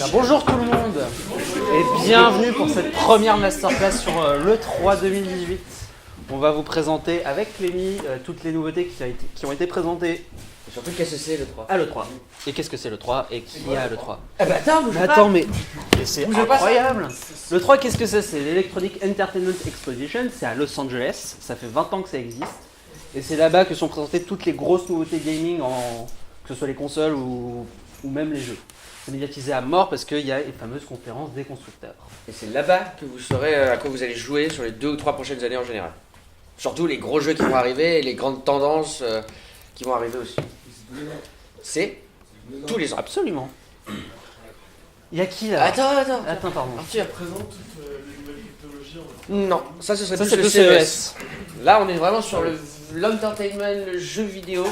Bonjour tout le monde et bienvenue pour cette première masterclass sur l'E3 2018. On va vous présenter avec Clémy toutes les nouveautés qui ont été présentées. Et surtout, qu'est-ce que c'est l'E3 à l'E3. Et qu'est-ce que c'est l'E3 et qui est à l'E3? Ah bah attends, mais c'est incroyable. L'E3, qu'est-ce que c'est? C'est l'Electronic Entertainment Exposition, c'est à Los Angeles, ça fait 20 ans que ça existe. Et c'est là-bas que sont présentées toutes les grosses nouveautés gaming, que ce soit les consoles ou même les jeux. C'est médiatisé à mort parce qu'il y a les fameuses conférences des constructeurs. Et c'est là-bas que vous saurez à quoi vous allez jouer sur les 2 ou 3 prochaines années en général. Surtout les gros jeux qui vont arriver et les grandes tendances qui vont arriver aussi. C'est tous les ans. Absolument. Il y a qui là? Attends, pardon. Arthur. Présente toutes les nouvelles technologies. Non, ça ce serait Ça, plus c'est le le CES. CES. Là, on est vraiment sur l'entertainment, le jeu vidéo.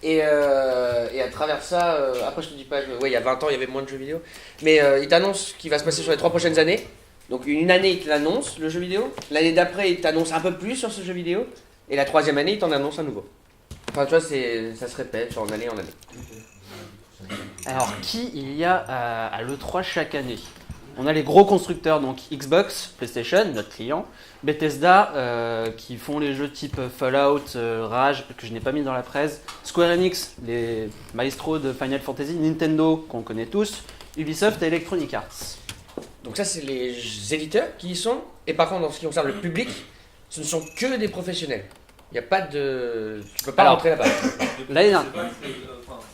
Et à travers ça, après je te dis pas que il y a 20 ans il y avait moins de jeux vidéo, mais il t'annonce ce qui va se passer sur les 3 prochaines années. Donc une année il t'annonce le jeu vidéo, l'année d'après il t'annonce un peu plus sur ce jeu vidéo, et la 3e année il t'en annonce un nouveau. Enfin tu vois, ça se répète sur année en année. Alors, qui il y a à l'E3 chaque année? On a les gros constructeurs, donc Xbox, PlayStation, notre client, Bethesda, qui font les jeux type Fallout, Rage, que je n'ai pas mis dans la presse, Square Enix, les maestros de Final Fantasy, Nintendo, qu'on connaît tous, Ubisoft et Electronic Arts. Donc ça c'est les éditeurs qui y sont, et par contre en ce qui concerne le public, ce ne sont que des professionnels. Il n'y a pas de... Tu peux pas rentrer là-bas. Là, il y a Il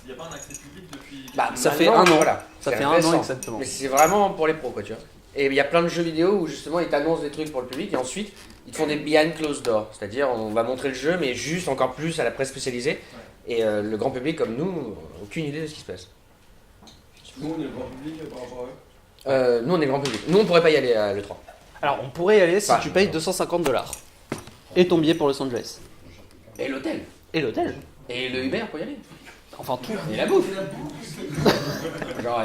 n'y a pas un accès public depuis. ça fait Maintenant, un an. voilà. Ça C'est fait un récent. an exactement. Mais c'est vraiment pour les pros, quoi, tu vois. Et il y a plein de jeux vidéo où justement ils t'annoncent des trucs pour le public et ensuite ils te font des behind closed doors. C'est-à-dire on va montrer le jeu mais juste encore plus à la presse spécialisée. Et le grand public comme nous, n'a aucune idée de ce qui se passe. Nous, on est le grand public par rapport à eux. Nous on est grand public. Nous on pourrait pas y aller à l'E3. Alors, on pourrait y aller si Enfin, tu payes $250. Et ton billet pour Los Angeles. Et l'hôtel. Et l'hôtel. Et le Uber pour y aller. Enfin, tout. Et la bouffe. Genre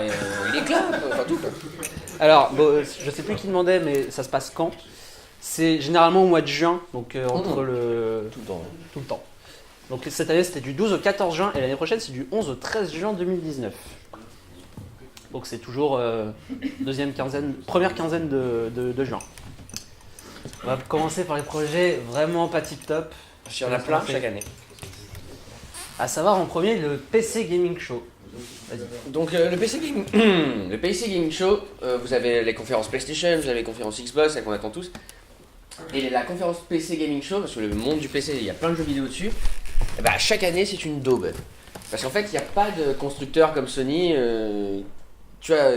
les clubs, enfin tout quoi. Alors, bon, je sais plus qui demandait, mais ça se passe quand? C'est généralement au mois de juin, donc entre le... Tout le temps. tout le temps. Donc cette année c'était du 12 au 14 juin et l'année prochaine c'est du 11 au 13 juin 2019. Donc c'est toujours première quinzaine de juin. On va commencer par les projets vraiment pas tip top. Il y en a plein chaque année. À savoir en premier le PC Gaming Show. Vas-y. Donc le PC Gaming, le PC Gaming Show, vous avez les conférences PlayStation, vous avez les conférences Xbox, celles qu'on attend tous. Et la conférence PC Gaming Show, parce que le monde du PC, il y a plein de jeux vidéo dessus, et bah, chaque année c'est une daube. Parce qu'en fait, il n'y a pas de constructeur comme Sony tu vois,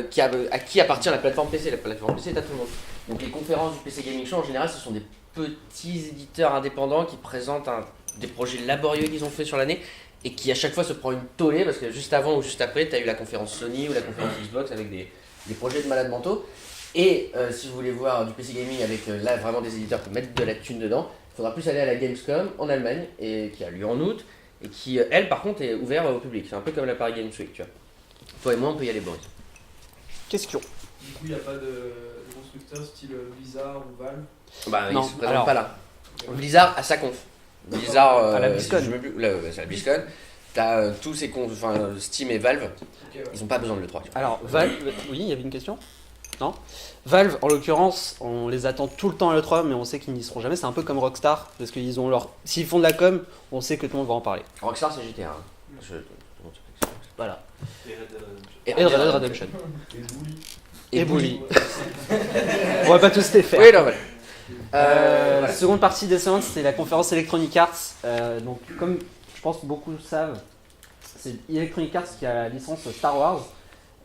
à qui appartient la plateforme PC. La plateforme PC est à tout le monde. Donc les conférences du PC Gaming Show, en général, ce sont des petits éditeurs indépendants qui présentent des projets laborieux qu'ils ont fait sur l'année et qui à chaque fois se prend une tollée parce que juste avant ou juste après, tu as eu la conférence Sony ou la conférence Xbox avec des projets de malades mentaux. Et si vous voulez voir du PC Gaming avec là vraiment des éditeurs qui mettent de la thune dedans, il faudra plus aller à la Gamescom en Allemagne, et qui a lieu en août, et qui, elle par contre, est ouverte au public. C'est un peu comme la Paris Games Week, tu vois. Toi et moi, on peut y aller, Boris. Question. Du coup, il n'y a pas de constructeur style Blizzard ou Valve. Bah, Non, ils se présentent alors- pas là. Blizzard à sa conf. Blizzard, À la BlizzCon. c'est la BlizzCon. T'as tous ces confs, enfin Steam et Valve, Ok, ouais. ils ont pas besoin de l'E3. Tu vois. Alors Valve, oui, il y avait une question? Non? Valve, en l'occurrence, on les attend tout le temps à l'E3, mais on sait qu'ils n'y seront jamais. C'est un peu comme Rockstar, parce qu'ils ont leur... S'ils font de la com, on sait que tout le monde va en parler. Rockstar, c'est GTA. Hein. Voilà. Et Red Dead Et Red Dead Redemption. Et Bully. Et Bully. On va pas tous les faire. Oui, non, voilà. La seconde partie des séances, c'était la conférence Electronic Arts. Donc, comme je pense beaucoup savent, c'est Electronic Arts qui a la licence Star Wars.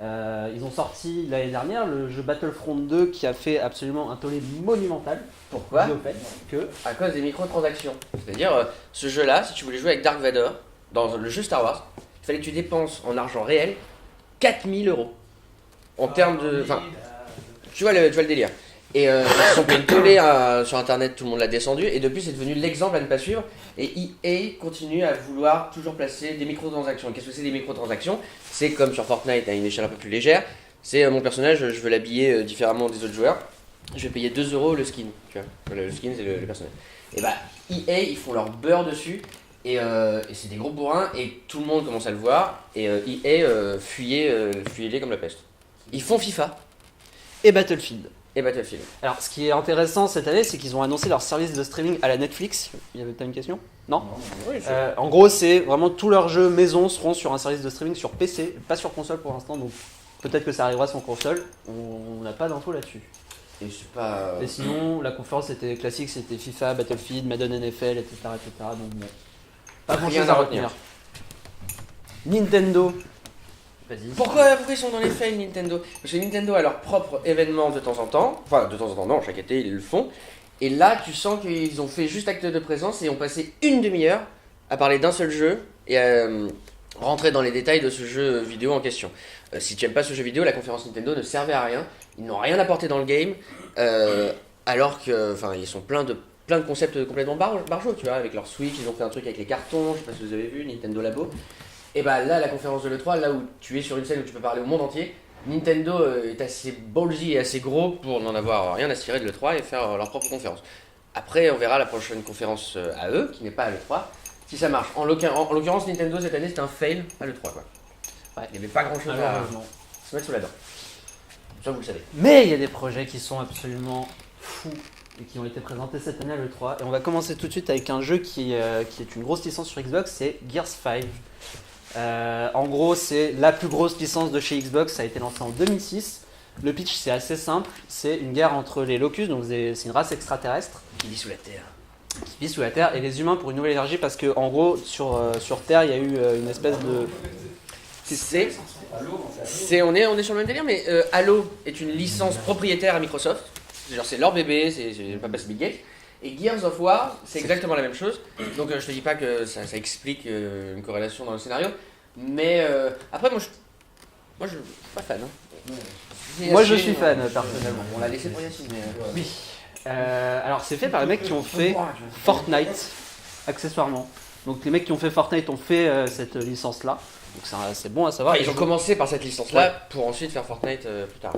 Ils ont sorti l'année dernière le jeu Battlefront 2 qui a fait absolument un tollé monumental. Pourquoi? Dû au fait que... À cause des microtransactions. C'est-à-dire, ce jeu-là, si tu voulais jouer avec Dark Vador, dans le jeu Star Wars, il fallait que tu dépenses en argent réel 4000 € en termes de... Enfin, tu vois le délire. Et ils se sont pris une tollée sur internet, tout le monde l'a descendu, et depuis c'est devenu l'exemple à ne pas suivre. Et EA continue à vouloir toujours placer des microtransactions. Et qu'est-ce que c'est des microtransactions? C'est comme sur Fortnite à une échelle un peu plus légère. C'est mon personnage, je veux l'habiller différemment des autres joueurs. Je vais payer 2 € le skin. Tu vois, le skin c'est le personnage. Et bah EA ils font leur beurre dessus. Et c'est des gros bourrins et tout le monde commence à le voir. Et EA fuyait comme la peste. Ils font FIFA Et Battlefield. et Battlefield. Alors, ce qui est intéressant cette année, c'est qu'ils ont annoncé leur service de streaming à la Netflix. T'as une question? Non. En gros, c'est vraiment tous leurs jeux maison seront sur un service de streaming sur PC, pas sur console pour l'instant, donc peut-être que ça arrivera sur console. On n'a pas d'infos là-dessus. Et c'est pas. Et sinon, la conférence était classique, c'était FIFA, Battlefield, Madden NFL, etc. Donc bon, pas grand chose à retenir. Nintendo. Vas-y. Pourquoi ils sont dans les fails Nintendo? Parce que Nintendo a leur propre événement de temps en temps. Enfin, de temps en temps, non, chaque été ils le font. Et là, tu sens qu'ils ont fait juste acte de présence et ont passé une demi-heure à parler d'un seul jeu et à rentrer dans les détails de ce jeu vidéo en question. Si tu n'aimes pas ce jeu vidéo, la conférence Nintendo ne servait à rien. Ils n'ont rien apporté dans le game, alors que, enfin, ils sont plein de concepts complètement barjots, tu vois, avec leur Switch, ils ont fait un truc avec les cartons, je sais pas si vous avez vu, Nintendo Labo. Et bah là, la conférence de l'E3, là où tu es sur une scène où tu peux parler au monde entier, Nintendo est assez ballsy et assez gros pour n'en avoir rien à se tirer de l'E3 et faire leur propre conférence. Après, on verra la prochaine conférence à eux, qui n'est pas à l'E3, si ça marche. En l'occurrence, Nintendo cette année, c'était un fail à l'E3, quoi. Ouais, il n'y avait pas grand chose à se mettre sous la dent. Ça, vous le savez. Mais il y a des projets qui sont absolument fous et qui ont été présentés cette année à l'E3. Et on va commencer tout de suite avec un jeu qui est une grosse licence sur Xbox, c'est Gears 5. En gros, c'est la plus grosse licence de chez Xbox, ça a été lancé en 2006. Le pitch, c'est assez simple, c'est une guerre entre les Locust, donc c'est une race extraterrestre Qui vit sous la terre. qui vit sous la Terre, et les humains pour une nouvelle énergie, parce que en gros, sur Terre, il y a eu une espèce de... On est sur le même délire, mais Halo est une licence propriétaire à Microsoft. Genre, c'est leur bébé, c'est pas Big Game. Et Gears of War, c'est exactement la même chose. Donc je te dis pas que ça explique une corrélation dans le scénario. Mais après, moi je suis pas fan. Hein. Moi je suis fan personnellement. On l'a laissé pour Yacine, mais... Oui. Alors c'est fait par les mecs qui ont fait Fortnite, accessoirement. Donc les mecs qui ont fait Fortnite ont fait cette licence là. Donc c'est bon à savoir. Ils ont commencé par cette licence-là pour ensuite faire Fortnite plus tard.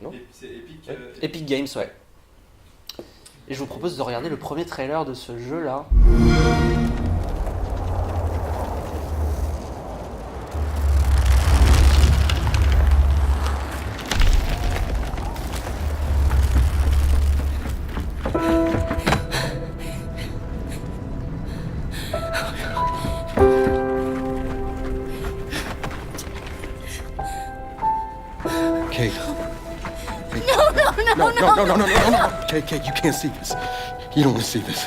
Non ? C'est Epic. Epic Games, ouais. Et je vous propose de regarder le premier trailer de ce jeu là. Kate. No. Kate, you can't see this. You don't want to see this.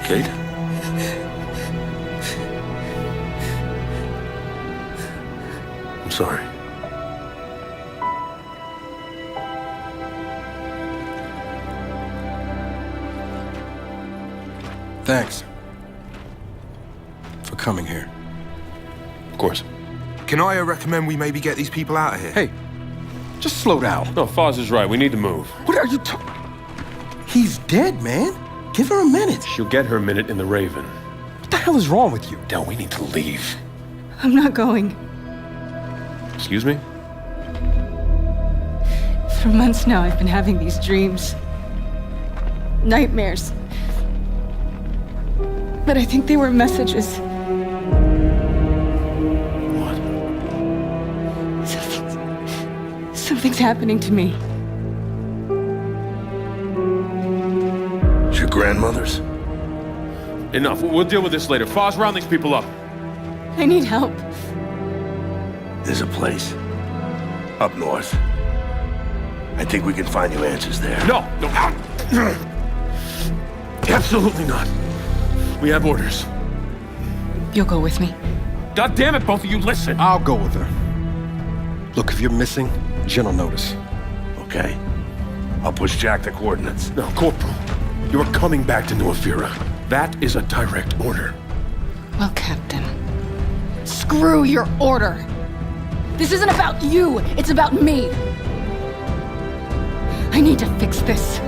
Kate? I'm sorry. Thanks for coming here. Of course. Can I recommend we maybe get these people out of here? Hey, just slow down. No, Foz is right. We need to move. What are you talking? He's dead, man. Give her a minute. She'll get her minute in the Raven. What the hell is wrong with you? Del, we need to leave. I'm not going. Excuse me? For months now, I've been having these dreams. Nightmares. But I think they were messages. What? Something's happening to me. It's your grandmother's? Enough. We'll deal with this later. Foz, round these people up. I need help. There's a place. Up north. I think we can find you answers there. No. Absolutely not. We have orders. You'll go with me. God damn it, both of you, listen. I'll go with her. Look, if you're missing, Jen will notice. Okay. I'll push Jack the coordinates. No, Corporal. You're coming back to New Afira. That is a direct order. Well, Captain, screw your order. This isn't about you, it's about me. I need to fix this.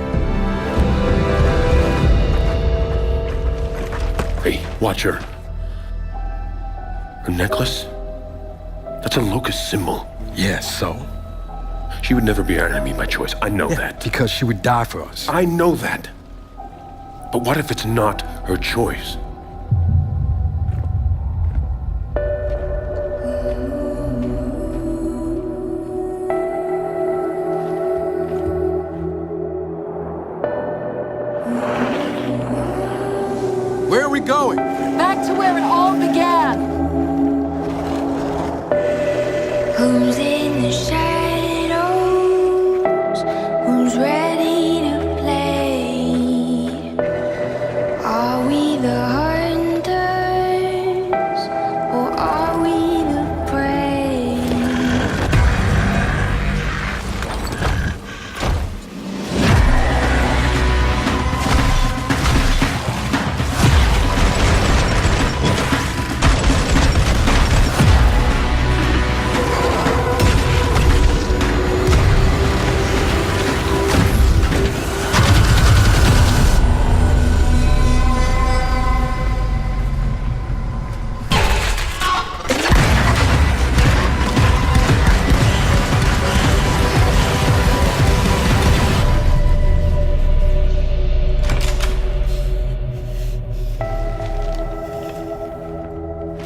Hey, watch her. Her necklace? That's a locust symbol. Yeah, so? She would never be our enemy by choice. I know that. Because she would die for us. I know that. But what if it's not her choice? Where are we going? Back to where it all began. Who's in the shadows? Who's ready to play? Are we the hunters or are we the prey?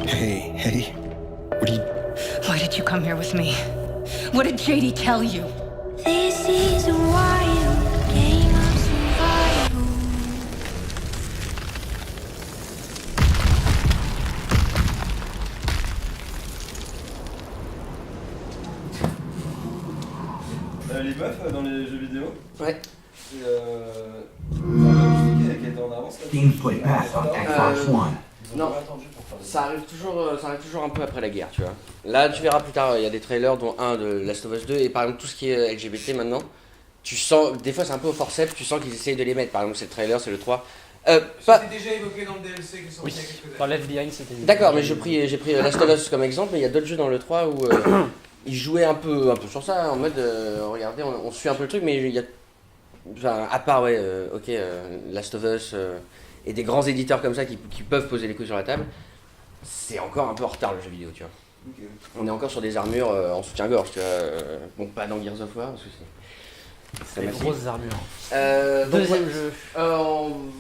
Hey, what are you... Why did you come here with me? What did JD tell you? This is a wild game of survival. Les meufs dans les jeux vidéo, Ouais. c'est qui était en avance là. Gameplay path on Xbox One. Ils ont Non. pas attendu pour faire des- Ça arrive toujours un peu après la guerre, tu vois. Là, tu verras plus tard, il y a des trailers, dont un de Last of Us 2, et par exemple, tout ce qui est LGBT maintenant, tu sens, des fois c'est un peu au forceps, tu sens qu'ils essayent de les mettre. Par exemple, c'est le trailer, c'est le 3. Pas... C'était déjà évoqué dans le DLC qui est sorti il y a quelques années. Dans Left Behind, c'était. D'accord, mais j'ai pris Last of Us comme exemple, mais il y a d'autres jeux dans le 3 où ils jouaient un peu sur ça, en mode, regardez, on suit un peu le truc, mais il y a. Enfin, à part, ouais, Last of Us et des grands éditeurs comme ça qui peuvent poser les couilles sur la table, c'est encore un peu en retard le jeu vidéo, tu vois. Ok. On est encore sur des armures en soutien-gorge, tu vois. Bon, pas dans Gears of War, parce que c'est Les massif. grosses armures. Donc, Deuxième ouais. jeu.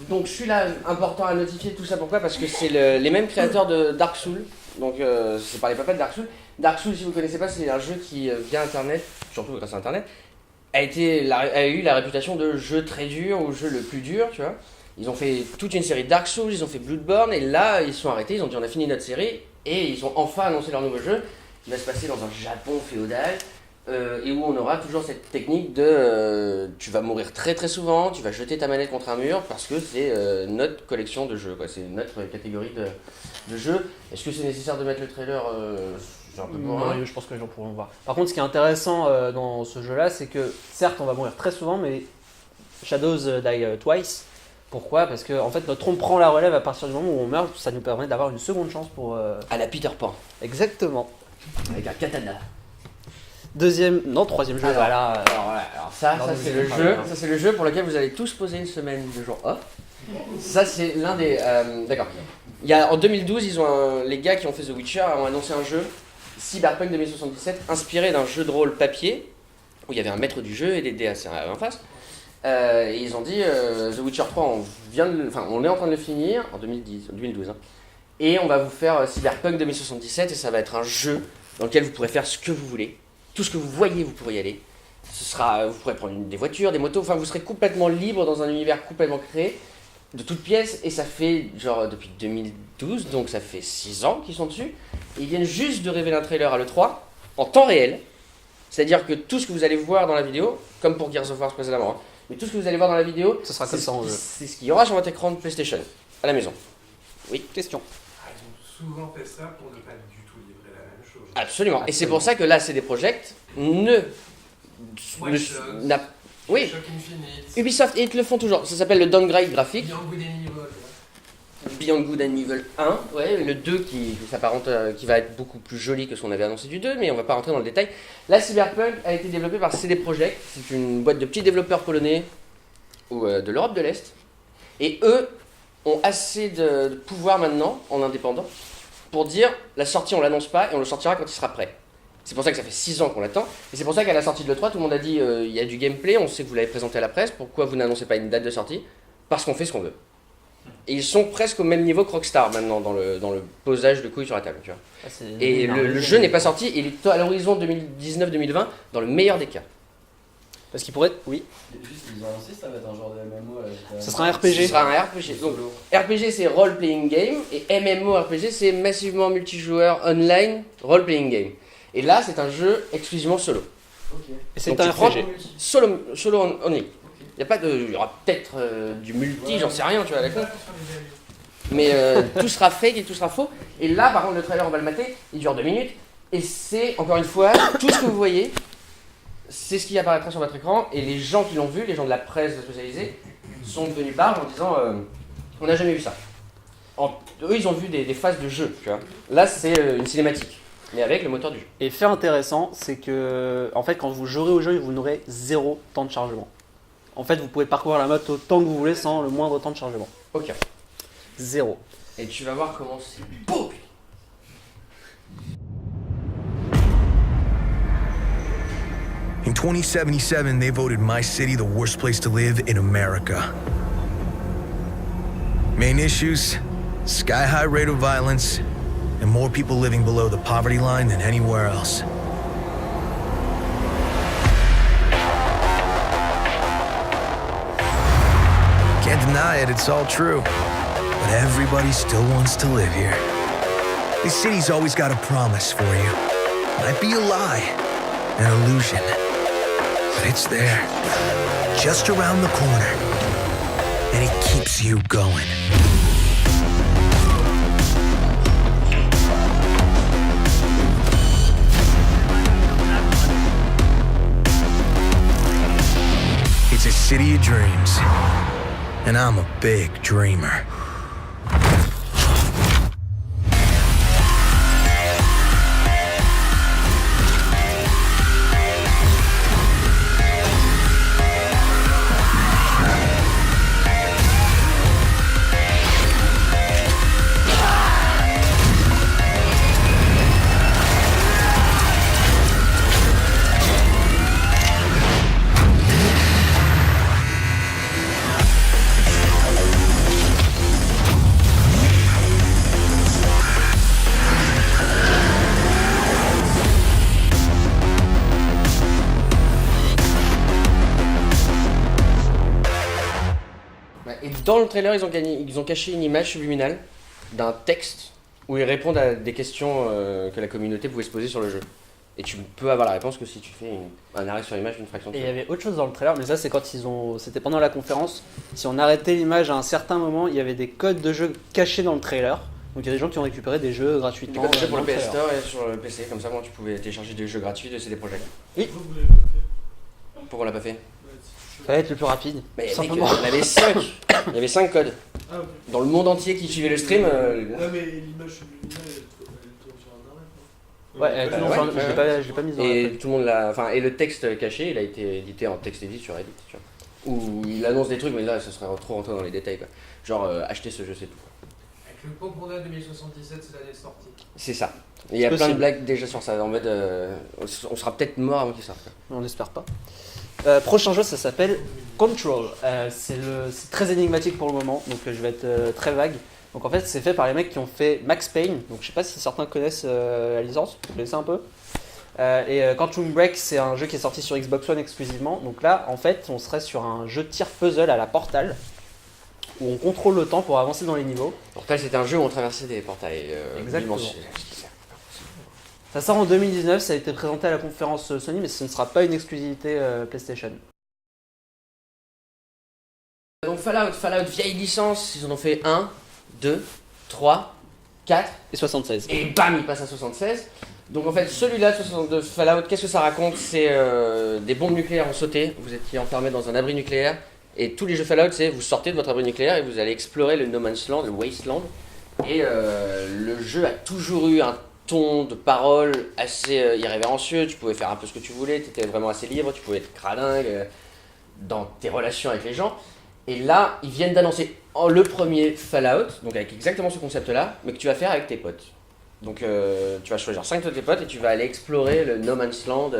Donc celui-là, important à notifier tout ça, pourquoi? Parce que c'est les mêmes créateurs de Dark Souls, donc c'est par les papas de Dark Souls. Dark Souls, si vous ne connaissez pas, c'est un jeu qui, via Internet, surtout grâce à Internet, a eu la réputation de jeu très dur, ou jeu le plus dur, tu vois. Ils ont fait toute une série Dark Souls, ils ont fait Bloodborne, et là, ils se sont arrêtés, ils ont dit on a fini notre série, et ils ont enfin annoncé leur nouveau jeu, qui va se passer dans un Japon féodal, et où on aura toujours cette technique de tu vas mourir très très souvent, tu vas jeter ta manette contre un mur, parce que c'est notre collection de jeux, quoi. C'est notre catégorie de jeux. Est-ce que c'est nécessaire de mettre le trailer j'ai un peu peur, hein. Non, je pense que les gens pourront le voir. Par contre, ce qui est intéressant dans ce jeu-là, c'est que certes, on va mourir très souvent, mais Shadows die twice. Pourquoi? Parce que en fait, notre trompe prend la relève à partir du moment où on meurt. Ça nous permet d'avoir une seconde chance pour. À la Peter Pan, Exactement. avec un katana. Troisième jeu. Alors, Voilà. Alors ça c'est le jeu. Ça c'est le jeu pour lequel vous allez tous poser une semaine de jour off. Ça c'est l'un des. D'accord. En 2012, les gars qui ont fait The Witcher ont annoncé un jeu, Cyberpunk 2077, inspiré d'un jeu de rôle papier où il y avait un maître du jeu et des dés en face. Et ils ont dit The Witcher 3, on est en train de le finir en 2012. Hein. Et on va vous faire Cyberpunk 2077 et ça va être un jeu dans lequel vous pourrez faire ce que vous voulez. Tout ce que vous voyez, vous pourrez y aller. Vous pourrez prendre des voitures, des motos, enfin vous serez complètement libre dans un univers complètement créé, de toutes pièces, et ça fait genre depuis 2012, donc ça fait 6 ans qu'ils sont dessus. Et ils viennent juste de révéler un trailer à l'E3, en temps réel. C'est-à-dire que tout ce que vous allez voir dans la vidéo, comme pour Gears of War précédemment, hein, mais tout ce que vous allez voir dans la vidéo, Ce sera comme ça en jeu. c'est ce qu'il y aura sur votre écran de PlayStation, à la maison. Oui, question. Ah, ils ont souvent fait ça pour ne pas du tout livrer la même chose. Absolument. Et c'est pour ça que là, CD Projekt n'a... Oui, Shock Infinite, Ubisoft, et ils te le font toujours. Ça s'appelle le downgrade graphique. Beyond Good and Evil. Beyond Good and Evil 1, ouais, le 2 qui s'apparente, qui va être beaucoup plus joli que ce qu'on avait annoncé du 2, mais on va pas rentrer dans le détail. La Cyberpunk a été développée par CD Projekt, c'est une boîte de petits développeurs polonais ou de l'Europe de l'Est, et eux ont assez de pouvoir maintenant, en indépendant, pour dire la sortie on l'annonce pas et on le sortira quand il sera prêt. C'est pour ça que ça fait 6 ans qu'on l'attend. Et c'est pour ça qu'à la sortie de l'E3, tout le monde a dit il y a du gameplay, on sait que vous l'avez présenté à la presse, pourquoi vous n'annoncez pas une date de sortie? Parce qu'on fait ce qu'on veut. Et ils sont presque au même niveau que Rockstar maintenant dans le posage de couilles sur la table. Tu vois. Et le jeu n'est pas sorti, il est à l'horizon 2019-2020 dans le meilleur des cas. Parce qu'il pourrait. Oui. Juste, ils ont annoncé ça va être un genre de MMO. Ce sera un RPG. Ce sera un RPG. Donc, RPG c'est Role Playing Game et MMORPG c'est massivement multijoueur online Role Playing Game. Et là c'est un jeu exclusivement solo. Et c'est Donc, un tu prends RPG. Solo only. Il y aura peut-être du multi, j'en sais rien, tu vois, la con. Mais tout sera fake et tout sera faux. Et là, par contre, le trailer, on va le mater, il dure 2 minutes. Et c'est, encore une fois, tout ce que vous voyez, c'est ce qui apparaîtra sur votre écran. Et les gens qui l'ont vu, les gens de la presse spécialisée, sont venus barge en disant on n'a jamais vu ça. Eux, ils ont vu des phases de jeu, tu vois. Là, c'est une cinématique, mais avec le moteur du jeu. Et fait intéressant, c'est que en fait, quand vous jouerez au jeu, vous n'aurez 0 temps de chargement. En fait, vous pouvez parcourir la map autant que vous voulez sans le moindre temps de chargement. Ok. 0. Et tu vas voir comment c'est beau. In 2077, they voted my city the worst place to live in America. Main issues, sky-high rate of violence, and more people living below the poverty line than anywhere else. Can't deny it, it's all true. But everybody still wants to live here. This city's always got a promise for you. Might be a lie, an illusion. But it's there, just around the corner. And it keeps you going. It's a city of dreams. And I'm a big dreamer. Et dans le trailer, ils ont caché une image subliminale d'un texte où ils répondent à des questions que la communauté pouvait se poser sur le jeu. Et tu peux avoir la réponse que si tu fais un arrêt sur l'image d'une fraction de Et il y seconde. avait autre chose dans le trailer, mais ça c'est quand c'était pendant la conférence. Si on arrêtait l'image à un certain moment, il y avait des codes de jeu cachés dans le trailer. Donc il y a des gens qui ont récupéré des jeux gratuitement. Des codes de jeu pour dans le PS trailer. Store et sur le PC, comme ça moi tu pouvais télécharger des jeux gratuits de CD Projekt. Oui. Pourquoi on l'a pas fait? Ça va être le plus rapide. Mais mec, simplement. il y en avait 5. Il y avait 5 codes. Ah, ok. Dans le monde entier qui suivait le stream. Ouais, mais l'image subliminale, elle tourne sur internet. Non Ouais, elle tourne sur Internet, je l'ai pas mise dans la Et tête. tout le monde l'a. Enfin, et le texte caché, il a été édité en texte edit sur Reddit, tu vois. Où il annonce des trucs, mais là, ça serait trop rentrer dans les détails, quoi. Genre, acheter ce jeu, c'est tout. Avec le Pokémon 2077, c'est l'année de sortie. C'est ça. Et il y a C'est plein de possible. blagues déjà sur ça. En mode, on sera peut-être mort avant qu'il sorte. On l'espère pas. Prochain jeu, ça s'appelle Control. C'est très énigmatique pour le moment, donc je vais être très vague. Donc en fait, c'est fait par les mecs qui ont fait Max Payne. Donc je sais pas si certains connaissent la licence, vous connaissez un peu. Quantum Break, c'est un jeu qui est sorti sur Xbox One exclusivement. Donc là, en fait, on serait sur un jeu tir puzzle à la Portal, où on contrôle le temps pour avancer dans les niveaux. Portal, c'était un jeu où on traversait des portails Exactement. dimensionnels. Ça sort en 2019, ça a été présenté à la conférence Sony, mais ce ne sera pas une exclusivité PlayStation. Donc Fallout, vieille licence, ils en ont fait 1, 2, 3, 4. Et 76. Et bam, il passe à 76. Donc en fait, celui-là de Fallout, qu'est-ce que ça raconte? C'est des bombes nucléaires ont sauté, vous étiez enfermé dans un abri nucléaire, et tous les jeux Fallout, c'est vous sortez de votre abri nucléaire et vous allez explorer le No Man's Land, le Wasteland. Et le jeu a toujours eu un ton de parole assez irrévérencieux, tu pouvais faire un peu ce que tu voulais, tu étais vraiment assez libre, tu pouvais être cradingue dans tes relations avec les gens. Et là, ils viennent d'annoncer le premier Fallout, donc avec exactement ce concept-là, mais que tu vas faire avec tes potes. Donc tu vas choisir 5 de tes potes et tu vas aller explorer le No Man's Land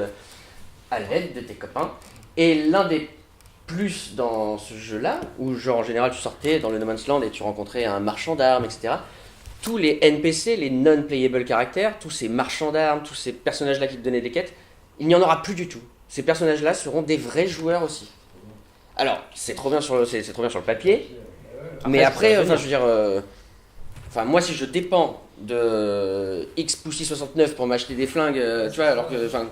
à l'aide de tes copains. Et l'un des plus dans ce jeu-là, où genre en général tu sortais dans le No Man's Land et tu rencontrais un marchand d'armes, etc. Tous les NPC, les non-playable caractères, tous ces marchands d'armes, tous ces personnages-là qui te donnaient des quêtes, il n'y en aura plus du tout. Ces personnages-là seront des vrais joueurs aussi. Alors, c'est trop bien sur le papier, mais après, enfin, je veux dire, moi si je dépends de X Pussy 69 pour m'acheter des flingues, tu vois, alors que, enfin,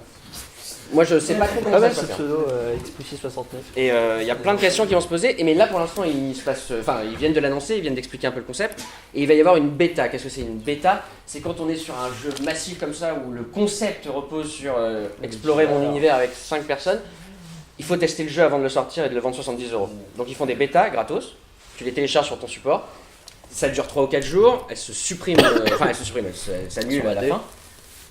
moi je sais pas trop comment ça se faire. pseudo Xpussy 69. Et il y a plein de questions qui vont se poser, mais là pour l'instant ils viennent de l'annoncer, ils viennent d'expliquer un peu le concept, et il va y avoir une bêta. Qu'est-ce que c'est une bêta? C'est quand on est sur un jeu massif comme ça, où le concept repose sur explorer mon univers avec 5 personnes, il faut tester le jeu avant de le sortir et de le vendre 70€. Donc ils font des bêtas gratos, tu les télécharges sur ton support, ça dure 3 ou 4 jours, elles s'annulent à la fin.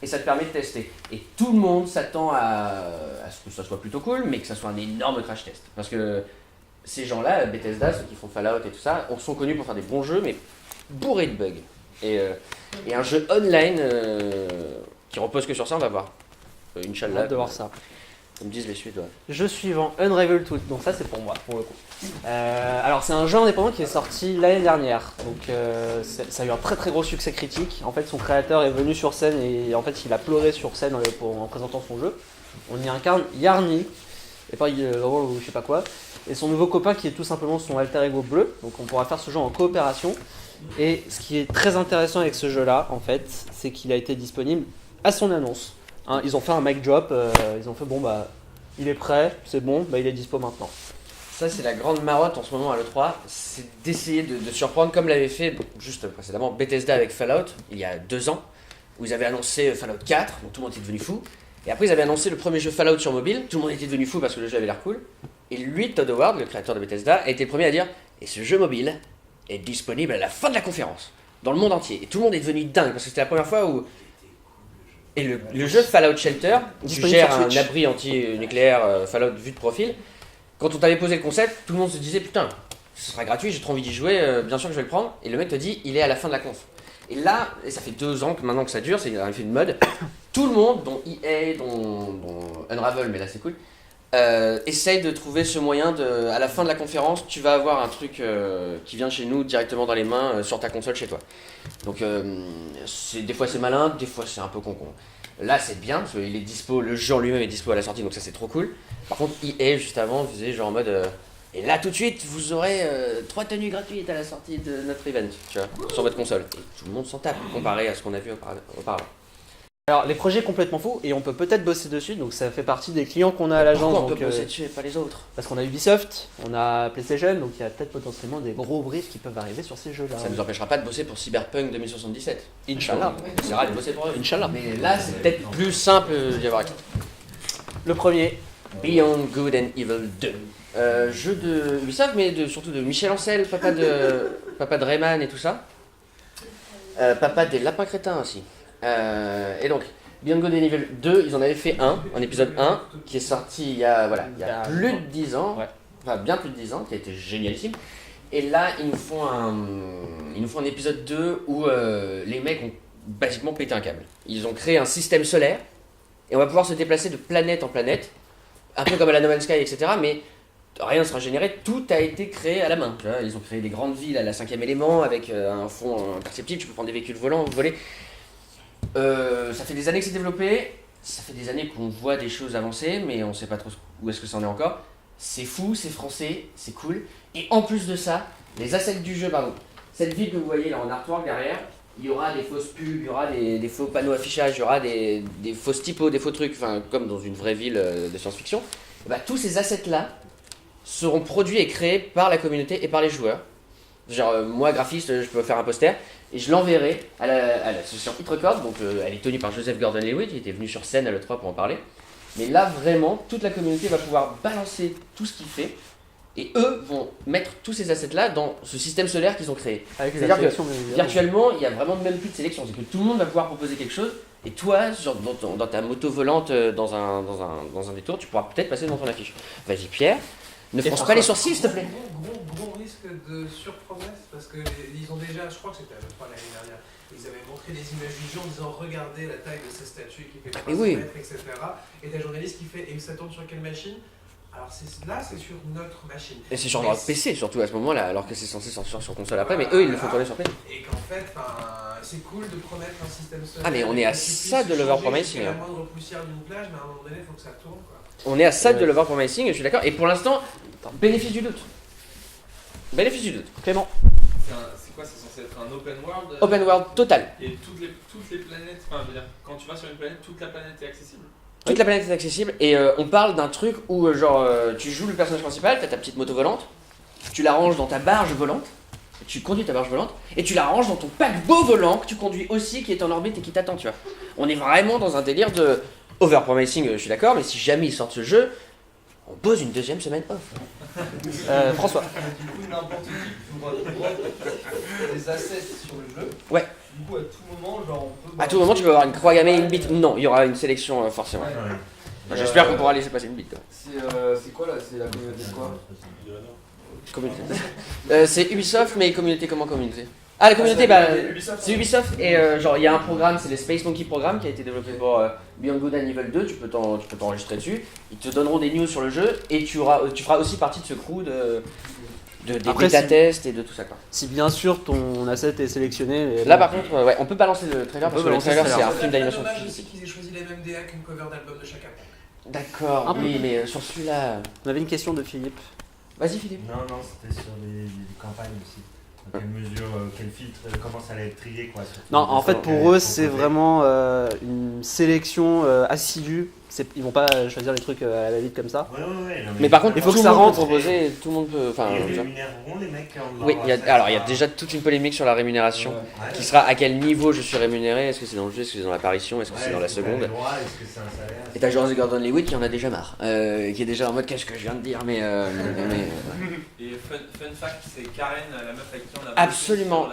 Et ça te permet de tester. Et tout le monde s'attend à ce que ça soit plutôt cool, mais que ça soit un énorme crash test. Parce que ces gens-là, Bethesda, ceux qui font Fallout et tout ça, sont connus pour faire des bons jeux, mais bourrés de bugs. Et un jeu online qui repose que sur ça, on va voir. Inch'Allah. Hâte de voir ça. Comme disent les Suédois. Jeu suivant, Unravel Tooth. Donc ça c'est pour moi, pour le coup. Alors c'est un jeu indépendant qui est sorti l'année dernière. Donc ça a eu un très très gros succès critique. En fait son créateur est venu sur scène et en fait il a pleuré sur scène en présentant son jeu. On y incarne Yarny, et pas ou je sais pas quoi. Et son nouveau copain qui est tout simplement son alter ego bleu. Donc on pourra faire ce jeu en coopération. Et ce qui est très intéressant avec ce jeu là en fait, c'est qu'il a été disponible à son annonce. Hein, ils ont fait un mic drop, ils ont fait bon bah il est prêt, c'est bon, bah il est dispo maintenant. Ça c'est la grande marotte en ce moment à l'E3, c'est d'essayer de surprendre comme l'avait fait juste précédemment Bethesda avec Fallout il y a 2 ans, où ils avaient annoncé Fallout 4, donc tout le monde était devenu fou, et après ils avaient annoncé le premier jeu Fallout sur mobile, tout le monde était devenu fou parce que le jeu avait l'air cool, et lui, Todd Howard, le créateur de Bethesda, a été le premier à dire « Et ce jeu mobile est disponible à la fin de la conférence, dans le monde entier ». Et tout le monde est devenu dingue, parce que c'était la première fois où... Et le jeu Fallout Shelter, tu gères un abri anti-nucléaire Fallout vue de profil. Quand on t'avait posé le concept, tout le monde se disait putain, ce sera gratuit, j'ai trop envie d'y jouer, bien sûr que je vais le prendre. Et le mec te dit, il est à la fin de la conf. Et là, et ça fait 2 ans que maintenant que ça dure, c'est un effet de mode. Tout le monde, dont EA, dont Unravel, mais là c'est cool, essaye de trouver ce moyen de, à la fin de la conférence, tu vas avoir un truc qui vient chez nous directement dans les mains sur ta console chez toi. Donc des fois c'est malin, des fois c'est un peu con. Là c'est bien parce qu'il est dispo, le jeu en lui-même est dispo à la sortie, donc ça c'est trop cool. Par contre EA juste avant faisait genre en mode et là tout de suite vous aurez 3 tenues gratuites à la sortie de notre event, tu vois, sur votre console. Et tout le monde s'en tape comparé à ce qu'on a vu auparavant. Alors les projets complètement fous et on peut peut-être bosser dessus, donc ça fait partie des clients qu'on a à l'agence. Pourquoi on peut bosser dessus et pas les autres? Parce qu'on a Ubisoft, on a PlayStation, donc il y a peut-être potentiellement des gros briefs qui peuvent arriver sur ces jeux-là. Ça ne nous empêchera pas de bosser pour Cyberpunk 2077. Inch'Allah. On essaiera de bosser pour eux. Inch'Allah. Mais là c'est peut-être plus simple d'y avoir accès. Le premier, Beyond Good and Evil 2. Jeu de Ubisoft, mais surtout de Michel Ancel, papa de Rayman et tout ça. Papa des lapins crétins aussi. Et donc, Beyond Good and Evil 2, ils en avaient fait un épisode 1, qui est sorti il y a plus de 10 ans, enfin bien plus de 10 ans, qui a été génialissime. Et là, ils nous font un épisode 2 où les mecs ont basiquement pété un câble. Ils ont créé un système solaire, et on va pouvoir se déplacer de planète en planète, un peu comme à la No Man's Sky, etc. Mais rien ne sera généré, tout a été créé à la main. Tu vois, ils ont créé des grandes villes à la 5e élément, avec un fond imperceptible, tu peux prendre des véhicules volants, voler. Ça fait des années que c'est développé, ça fait des années qu'on voit des choses avancer, mais on sait pas trop où est-ce que ça en est encore. C'est fou, c'est français, c'est cool. Et en plus de ça, les assets du jeu, pardon. Cette ville que vous voyez là en artwork derrière, il y aura des fausses pubs, il y aura des faux panneaux affichage, il y aura des fausses typos, des faux trucs, enfin comme dans une vraie ville de science-fiction. Et bah, tous ces assets-là seront produits et créés par la communauté et par les joueurs. Genre moi graphiste, je peux faire un poster et je l'enverrai à l'association Hit Record, donc elle est tenue par Joseph Gordon-Levitt, qui était venu sur scène à l'E3 pour en parler. Mais là vraiment, toute la communauté va pouvoir balancer tout ce qu'il fait et eux vont mettre tous ces assets-là dans ce système solaire qu'ils ont créé. C'est-à-dire que virtuellement, il n'y a vraiment même plus de sélection, c'est que tout le monde va pouvoir proposer quelque chose et toi, genre, dans ta moto volante dans un détour, tu pourras peut-être passer dans ton affiche. Vas-y Pierre, Ne fronce pas les sourcils, s'il te plaît. Gros risque de surpromesse parce que ils ont déjà, je crois que c'était à l'E3 l'année dernière, ils avaient montré des images du jeu en disant regardez la taille de ces statues qui fait 300 mètres, etc. Et t'as un journaliste qui fait et ça tourne sur quelle machine? Alors là c'est sur notre machine. Et c'est sur notre PC surtout à ce moment-là, alors que c'est censé sortir sur console après, mais eux ils le font tourner sur PC. Et qu'en fait, c'est cool de promettre un système solaire. Ah mais on est à ça de l'overpromising. La moindre poussière d'une plage, mais à un moment donné, il faut que ça tourne quoi. On est à ça de l'overpromising, je suis d'accord. Et pour l'instant, bénéfice du doute. Bénéfice du doute. Clément. C'est quoi? C'est censé être un open world Open world total. Et toutes les planètes, enfin je veux dire, quand tu vas sur une planète, toute la planète est accessible? Toute la planète est accessible et on parle d'un truc où tu joues le personnage principal, t'as ta petite moto volante, tu la ranges dans ta barge volante, tu conduis ta barge volante et tu la ranges dans ton paquebot volant que tu conduis aussi qui est en orbite et qui t'attend, tu vois. On est vraiment dans un délire de overpromising, je suis d'accord, mais si jamais ils sortent ce jeu, on pose une deuxième semaine off. François. Du coup, n'importe qui pourra des assets sur le jeu. Ouais. Du coup, à tout moment, genre on peut. À tout moment, tu peux avoir une croix gammée, une bite. Non, il y aura une sélection forcément. J'espère qu'on pourra laisser passer une bite. C'est quoi là? C'est la communauté de quoi? Communauté. C'est Ubisoft, mais communauté comment communauté? Ah, la communauté, c'est Ubisoft et genre il y a un programme, c'est le Space Monkey Programme qui a été développé pour Beyond Good and Evil 2, tu peux t'enregistrer dessus, ils te donneront des news sur le jeu et tu feras aussi partie de ce crew des bêta-tests et de tout ça quoi. Si bien sûr ton asset est sélectionné. Là par contre, ouais, on peut balancer le trailer parce que le trailer c'est un film d'animation. Le dommage c'est qu'ils aient choisi les mêmes DA qu'une cover d'album de chacun. D'accord, oui, mais sur celui-là... On avait une question de Philippe. Vas-y Philippe. Non, c'était sur les campagnes aussi. Dans quelle mesure, quel filtre, comment ça allait être trié quoi. Non, en fait pour eux c'est vraiment une sélection assidue. Ils vont pas choisir les trucs à la va-vite comme ça. Ouais, mais par contre, il faut que ça rentre. rentre. Tout le monde peut. Enfin, ils rémunéreront les mecs en oui, il y a déjà toute une polémique sur la rémunération. Qui sera à quel niveau je suis rémunéré? Est-ce que c'est dans le jeu? Est-ce que c'est dans l'apparition? Est-ce que c'est dans la seconde? Est-ce que c'est un salaire? Et t'as Joseph Gordon-Levitt qui en a déjà marre, qui est déjà en mode qu'est-ce que je viens de dire, mais. Et fun fact, c'est Karen, la meuf avec qui on a bossé. Absolument,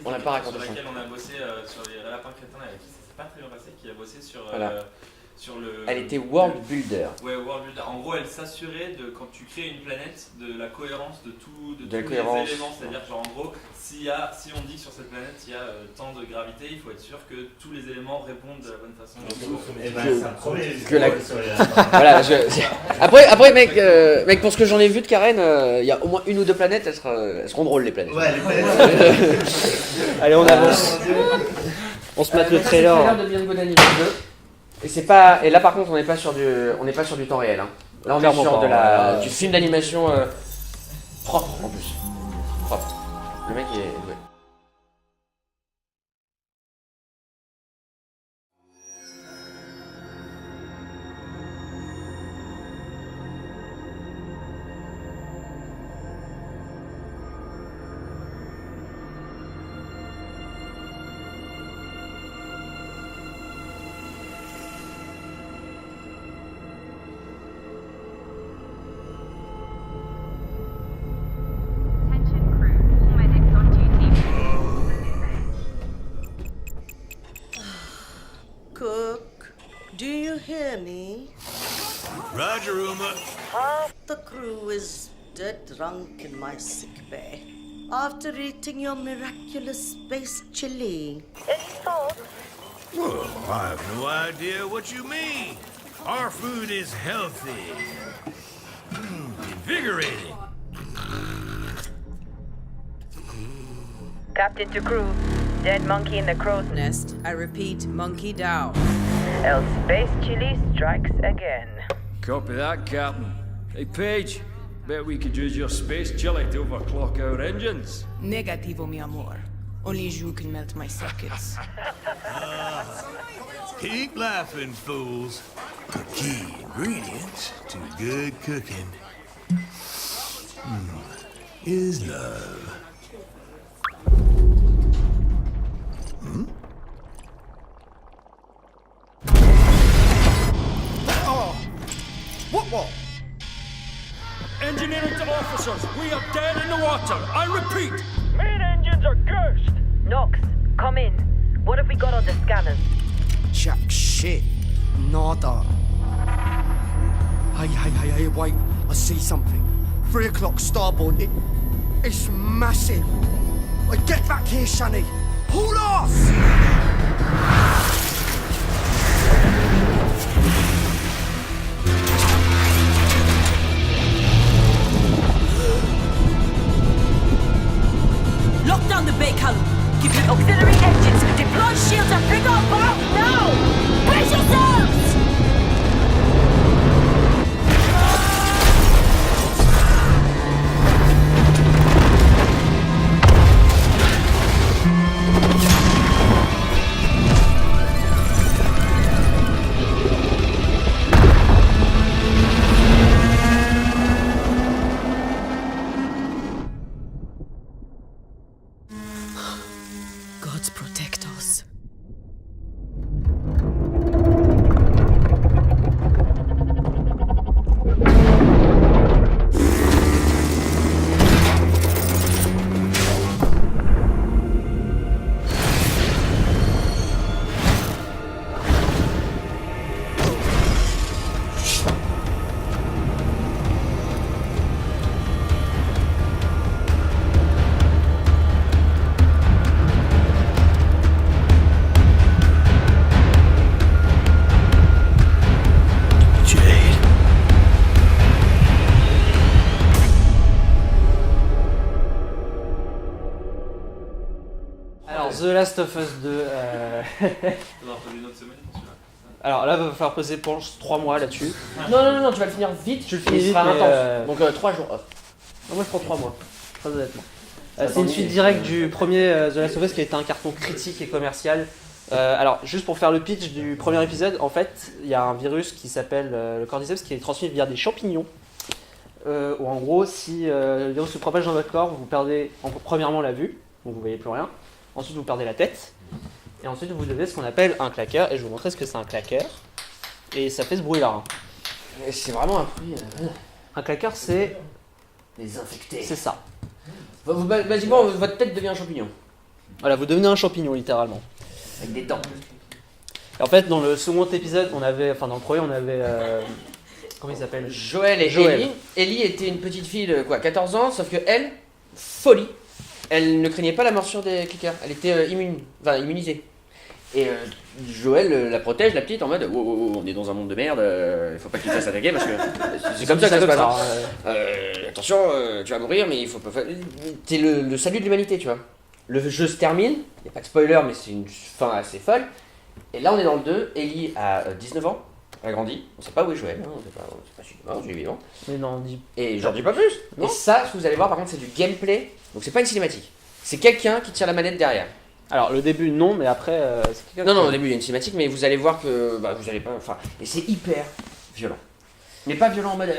on n'a pas raconté ça. Sur laquelle on a bossé sur les lapins crétins avec qui ça s'est pas très bien passé, qui a bossé sur. Voilà. Sur le, elle était world builder. Ouais, world builder. En gros, elle s'assurait de quand tu crées une planète de la cohérence de tous les éléments. C'est-à-dire, genre en gros, si on dit que sur cette planète il y a tant de gravité, il faut être sûr que tous les éléments répondent de la bonne façon. Voilà. Après, mec, pour ce que j'en ai vu de Karen, il y a au moins une ou deux planètes, elles seront drôles les planètes. Ouais, les planètes. Allez, on avance. On se met le trailer. Le trailer de Beyond Good and Evil 2. Et là par contre on n'est pas sur du temps réel. Hein. Là on est sur du film d'animation propre en plus. Propre. Le mec est doué. Cook, do you hear me? Roger, Uma. Half the crew is dead drunk in my sick bay after eating your miraculous space chili. Any thoughts? Well, I have no idea what you mean. Our food is healthy. Invigorating. Captain to crew. Dead monkey in the crow's nest. I repeat, monkey down. Else space chili strikes again. Copy that, Captain. Hey, Paige. Bet we could use your space chili to overclock our engines. Negativo, mi amor. Only you can melt my circuits. Keep laughing, fools. The key ingredients to good cooking is love. What? Engineering to officers, we are dead in the water. I repeat. Main engines are cursed. Nox, come in. What have we got on the scanners? Jack shit. Nada. Hey, wait. I see something. 3 o'clock starboard. It's massive. Get back here, Shani. Hold off! Lock down the bay column. Give your auxiliary engines. Deploy shields and pick up out now! Brace yourselves! Gods protect us. Alors, The Last of Us 2. On va poser une autre semaine pour celui-là. Alors là, il va falloir poser pour 3 mois là-dessus. Non, tu vas le finir vite. Tu le finis il vite, sera mais, intense. Donc 3 jours off. Non, moi je prends 3 mois, très honnêtement. C'est une suite directe du premier The Last of Us qui a été un carton critique et commercial. Alors, juste pour faire le pitch du premier épisode, en fait, il y a un virus qui s'appelle le cordyceps qui est transmis via des champignons. Où en gros, si le virus se propage dans votre corps, vous perdez premièrement la vue, donc vous voyez plus rien. Ensuite, vous perdez la tête. Et ensuite, vous devez ce qu'on appelle un claqueur. Et je vais vous montrer ce que c'est un claqueur. Et ça fait ce bruit-là. C'est vraiment un bruit. Un claqueur, c'est. Les infectés. C'est ça. Basiquement, votre tête devient un champignon. Voilà, vous devenez un champignon, littéralement. Avec des dents. Et en fait, dans le second épisode, dans le premier, on avait. Comment il s'appelle ? Joël et Ellie. Ellie était une petite fille de 14 ans, sauf que elle, folie. Elle ne craignait pas la morsure des clickers, elle était immunisée. Et Joël la protège, la petite, en mode oh, on est dans un monde de merde, il faut pas qu'il fasse attaquer parce que c'est comme ça que ça se passe. Attention, tu vas mourir, mais il faut pas. C'est le salut de l'humanité, tu vois. Le jeu se termine, il n'y a pas de spoiler, mais c'est une fin assez folle. Et là, on est dans le 2, Ellie a 19 ans, elle a grandi, on sait pas où est Joël, hein, on sait pas si il est mort, il est vivant. Mais non, on dit. Et j'en dis pas plus. Non. Et ça, ce que vous allez voir, par contre, c'est du gameplay. Donc c'est pas une cinématique. C'est quelqu'un qui tire la manette derrière. Alors le début non, mais après c'est quelqu'un. Non, au début il y a une cinématique, mais vous allez voir que vous allez pas. Enfin, et c'est hyper violent. Mais pas violent en mode.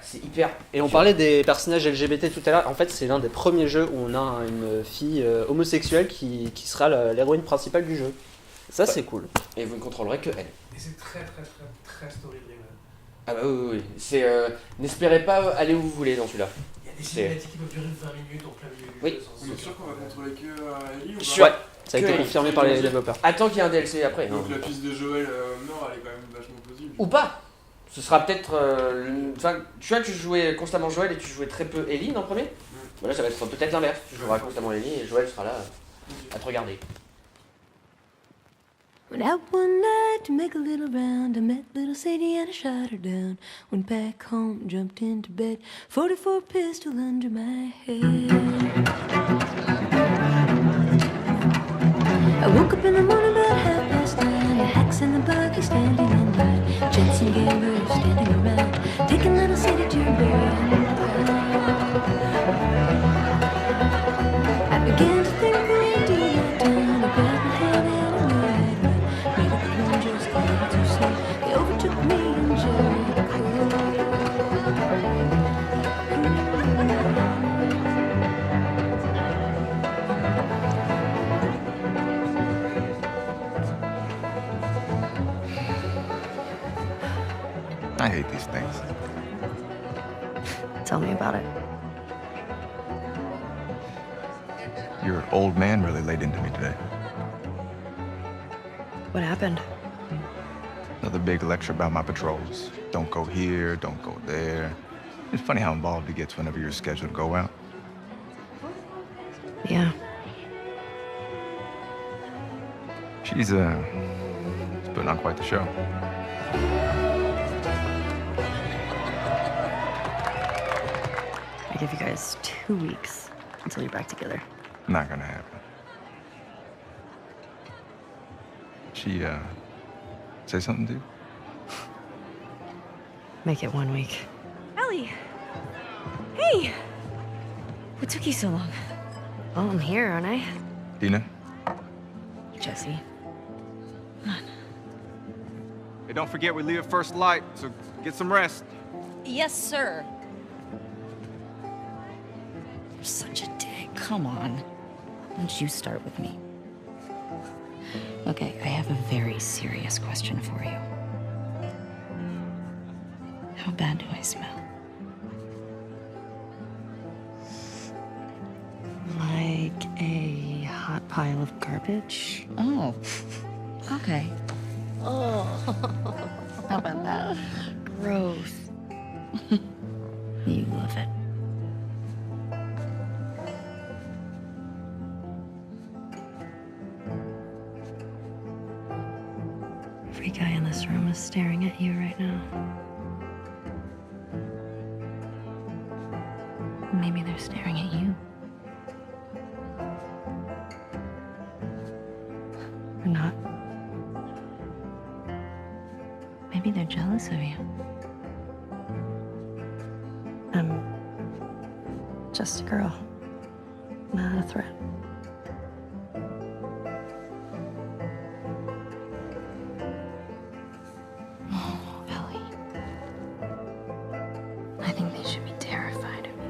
C'est hyper. Et on parlait des personnages LGBT tout à l'heure. En fait, c'est l'un des premiers jeux où on a une fille homosexuelle qui sera l'héroïne principale du jeu. Ça c'est cool. Et vous ne contrôlerez que elle. Et c'est très story driven. Ah bah oui. C'est n'espérez pas aller où vous voulez dans celui-là. Il y a des cinématiques qui peuvent durer 20 minutes en plein milieu du jeu. Oui. On est sûr qu'on va contrôler que Ellie ou pas? Ouais, ça a été confirmé par les développeurs. Attends qu'il y ait un DLC après. Donc la piste de Joël Nord, elle est quand même vachement plausible. Ou pas. Ce sera peut-être. Tu vois, tu jouais constamment Joël et tu jouais très peu Ellie dans le premier. Voilà, ça va être peut-être l'inverse. Tu joueras constamment Ellie et Joël sera là à te regarder. Went out one night to make a little round. I met little Sadie and I shot her down. Went back home, jumped into bed. 44 pistol under my head. I woke up in the morning about 9:30. Hacks in the buggy standing in line. Jets and gamblers standing around. Taking little Sadie to bed. I began to think we'd do that down. I grabbed my hand and I moved. Made up the moon just a little too slow. They overtook me in Jericho. I hate these things. Tell me about it. Your old man really laid into me today. What happened? Another big lecture about my patrols. Don't go here, don't go there. It's funny how involved he gets whenever you're scheduled to go out. Yeah. She's putting on quite the show. I give you guys 2 weeks until you're back together. Not gonna happen. She, say something to you? Make it 1 week. Ellie! Hey! What took you so long? Oh, I'm here, aren't I? Dina? Jesse. Hey, don't forget we leave at first light, so get some rest. Yes, sir. You're such a dick. Come on. Why don't you start with me? Okay, I have a very serious question for you. How bad do I smell? Like a hot pile of garbage? Oh, okay. Oh, how about that? Gross. You love it. Every guy in this room is staring at you right now. Maybe they're staring at you. Or not. Maybe they're jealous of you. I'm just a girl, not a threat. Oh, Ellie. I think they should be terrified of you.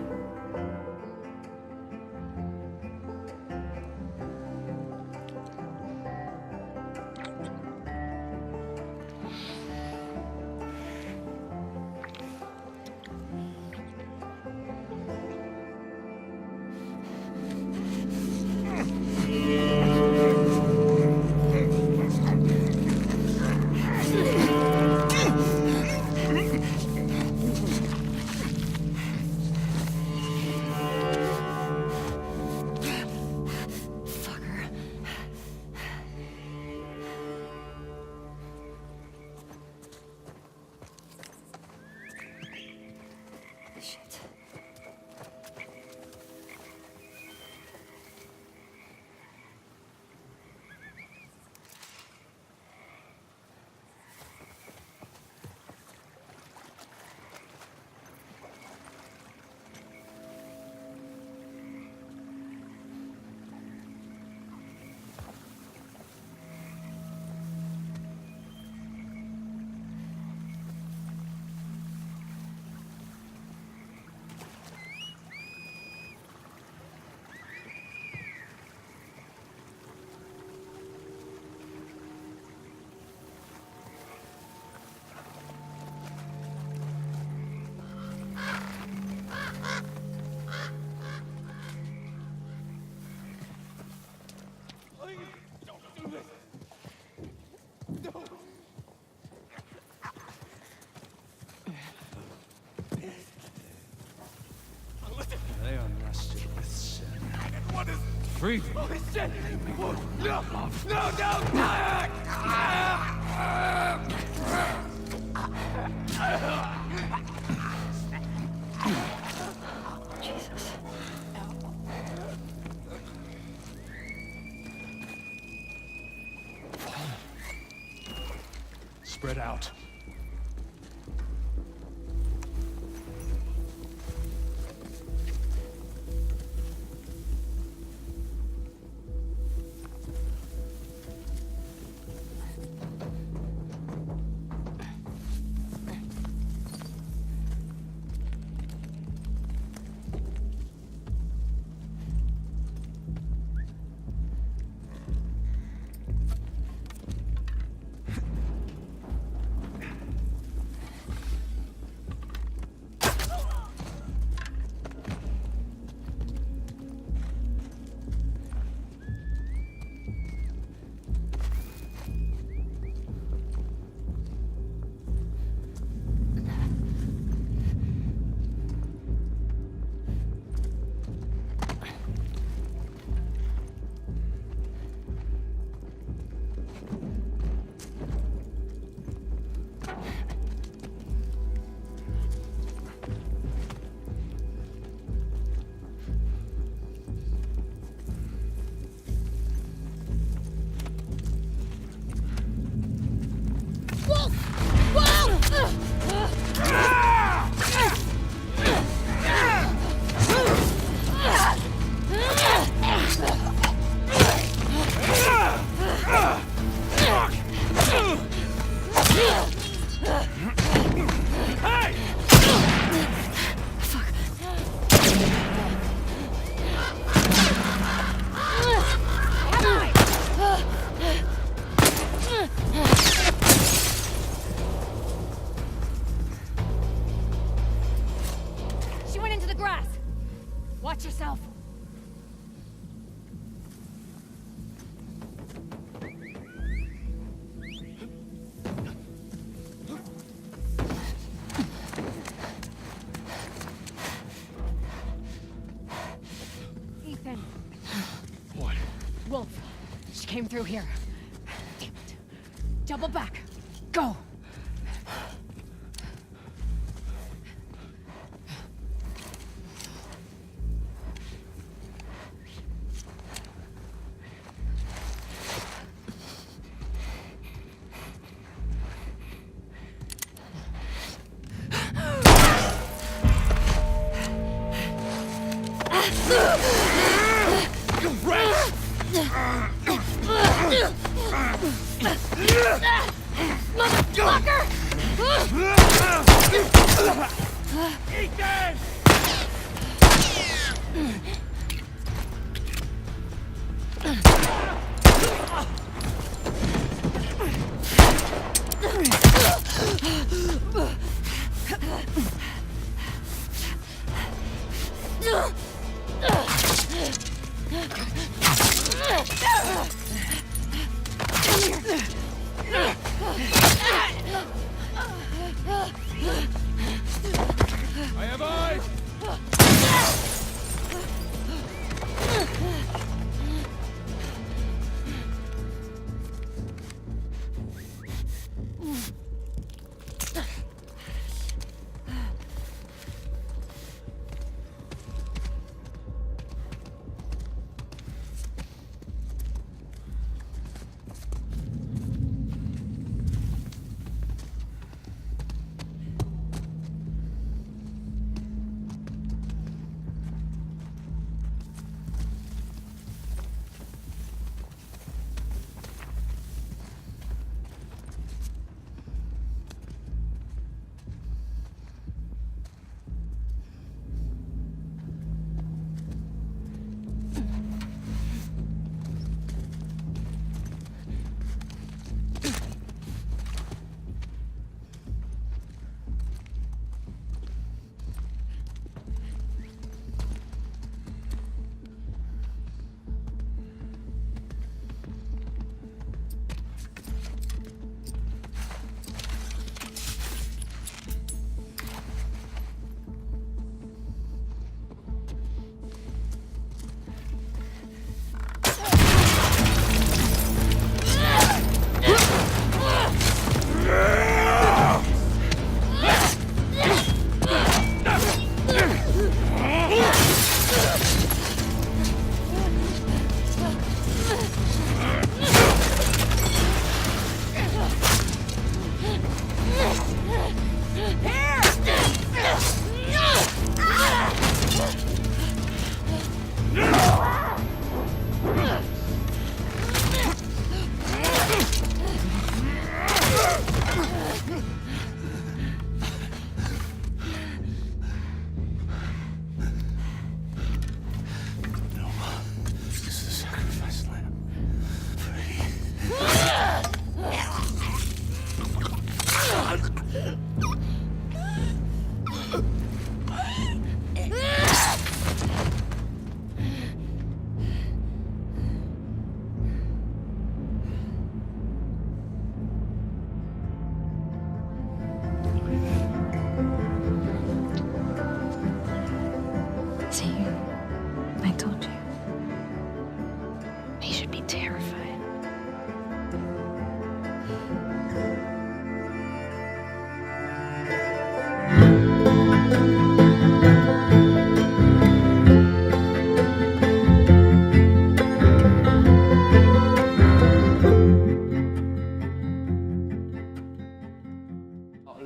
They are nasty with sin. What is free? Oh shit! No! No! Jesus. Spread out. Hey! She went into the grass. Watch yourself. Ethan. What? Wolf. She came through here. Damn it. Double back. Go. I have eyes!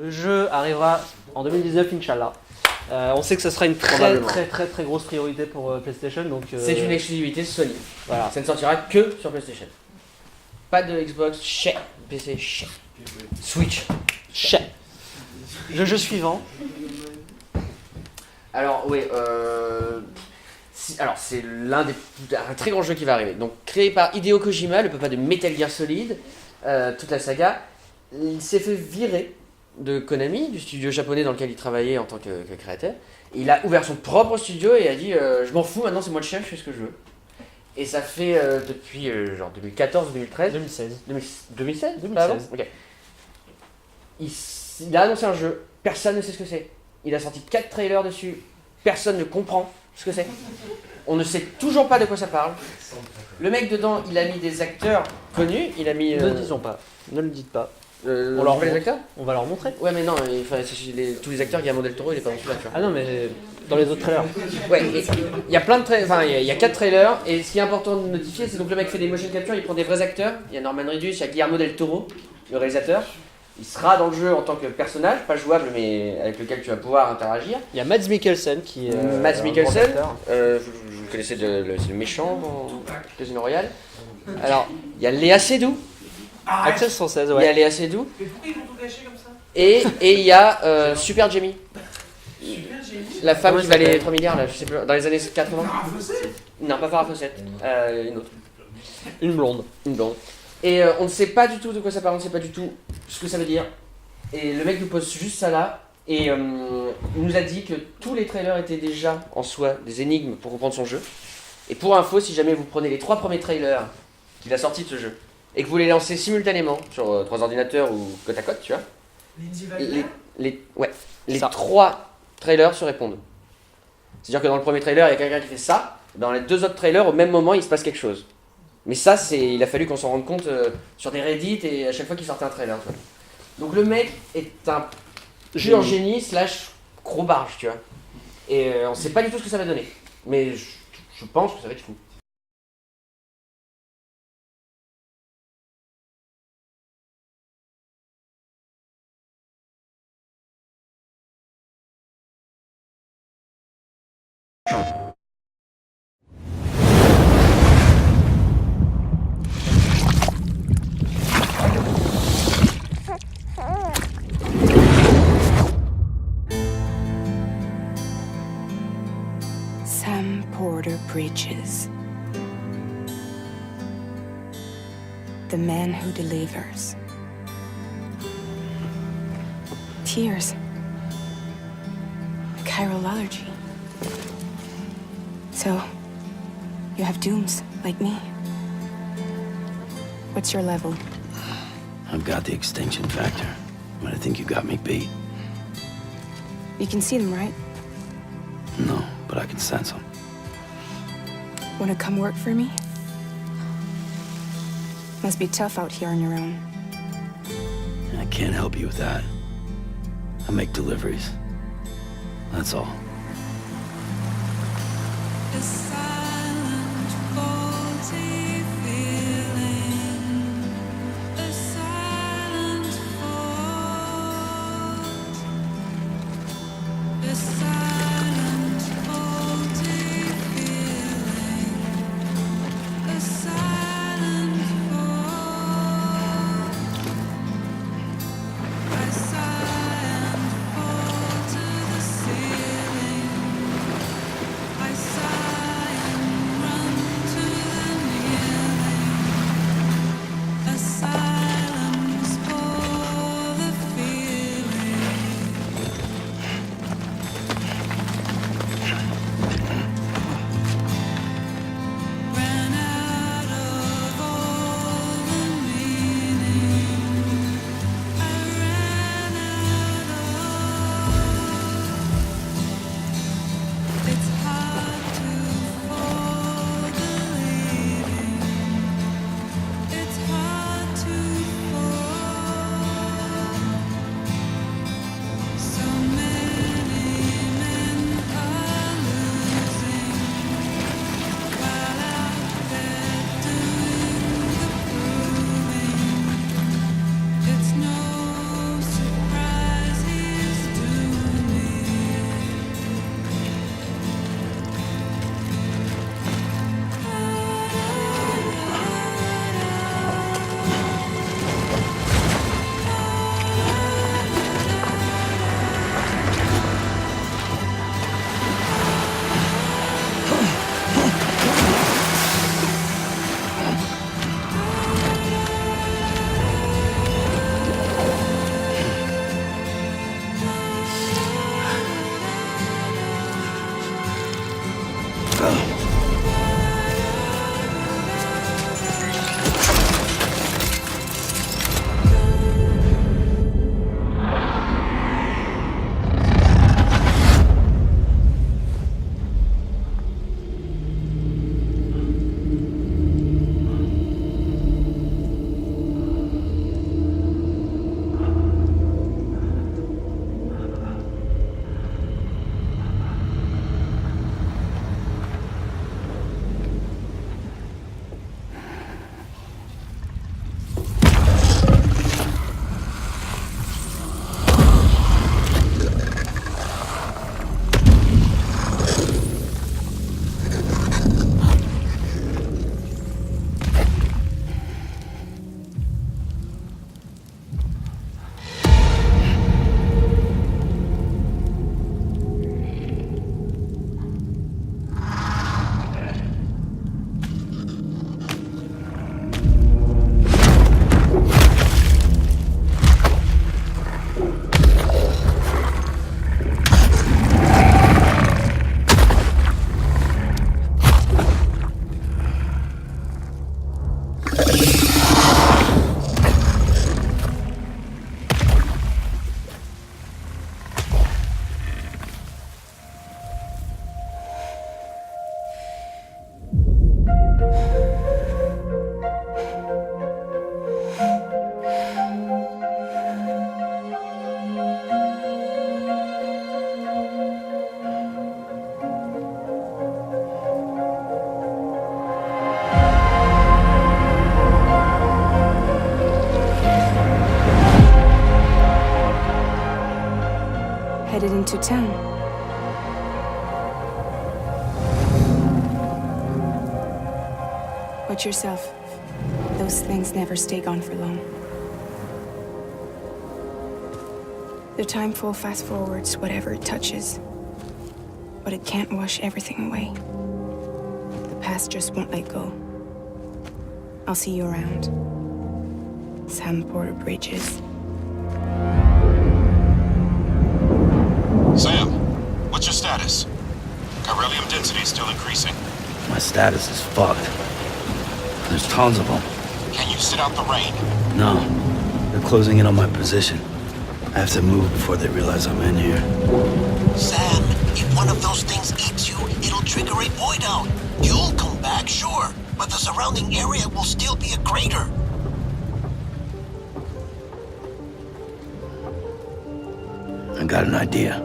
Le jeu arrivera en 2019, Inch'Allah. On sait que ce sera une très grosse priorité pour PlayStation. Donc, c'est une exclusivité Sony. Voilà. Ça ne sortira que sur PlayStation. Pas de Xbox, chais. PC, chais. Switch, Le jeu suivant. Alors, oui, alors c'est un très grand jeu qui va arriver. Donc, créé par Hideo Kojima, le papa de Metal Gear Solid, toute la saga. Il s'est fait virer de Konami, du studio japonais dans lequel il travaillait en tant que créateur. Et il a ouvert son propre studio et a dit je m'en fous, maintenant c'est moi le chef, je fais ce que je veux. Et ça fait depuis genre 2014, 2013. 2016 Ok. Il a annoncé un jeu, personne ne sait ce que c'est. Il a sorti 4 trailers dessus, personne ne comprend ce que c'est. On ne sait toujours pas de quoi ça parle. Le mec dedans, il a mis des acteurs connus, il a mis... Ne le disons pas, ne le dites pas. On leur rappelle les acteurs ? On va leur montrer. Ouais, mais non, tous les acteurs, Guillermo del Toro, il est pas dans celui-là, tu vois. Ah non, mais dans les autres trailers. Ouais, il y a plein de trailers, enfin, il y a 4 trailers, et ce qui est important de notifier, c'est donc le mec fait des motion capture, il prend des vrais acteurs. Il y a Norman Reedus, il y a Guillermo del Toro, le réalisateur. Il sera dans le jeu en tant que personnage, pas jouable, mais avec lequel tu vas pouvoir interagir. Il y a Mads Mikkelsen qui est. Mads Mikkelsen, vous le connaissez, c'est le méchant dans Casino Royale. Alors, il y a Léa Seydoux. Access 116, ouais. Il y a Léa Seydoux. Mais pourquoi ils vont tout gâcher comme ça? Et il y a Super Jamie. La femme qui valait 3 milliards, là, je sais plus, dans les années 80. Non, pas Farrah Fawcett, une autre. Une blonde. Une blonde. Et on ne sait pas du tout de quoi ça parle, on ne sait pas du tout ce que ça veut dire. Et le mec nous pose juste ça là, et il nous a dit que tous les trailers étaient déjà en soi des énigmes pour comprendre son jeu. Et pour info, si jamais vous prenez les 3 premiers trailers qu'il a sortis de ce jeu, et que vous les lancez simultanément sur 3 ordinateurs ou côte à côte, tu vois, les 3 trailers se répondent. C'est-à-dire que dans le premier trailer, il y a quelqu'un qui fait ça, dans les 2 autres trailers, au même moment, il se passe quelque chose. Mais ça, il a fallu qu'on s'en rende compte sur des Reddit et à chaque fois qu'il sortait un trailer. Tu vois. Donc le mec est un pur génie / gros barge, tu vois. Et on sait pas du tout ce que ça va donner. Mais je pense que ça va être fou. Sam Porter preaches. The man who delivers. Tears. Chiral allergy. So, you have dooms, like me. What's your level? I've got the extinction factor, but I think you got me beat. You can see them, right? No, but I can sense them. Wanna come work for me? Must be tough out here on your own. I can't help you with that. I make deliveries. That's all. headed into town. Watch yourself. Those things never stay gone for long. The timefall fast forwards whatever it touches, but it can't wash everything away. The past just won't let go. I'll see you around. Sam Porter Bridges. Sam, what's your status? Chiralium density is still increasing. My status is fucked. There's tons of them. Can you sit out the rain? No, they're closing in on my position. I have to move before they realize I'm in here. Sam, if one of those things eats you, it'll trigger a void out. You'll come back, sure, but the surrounding area will still be a crater. I got an idea.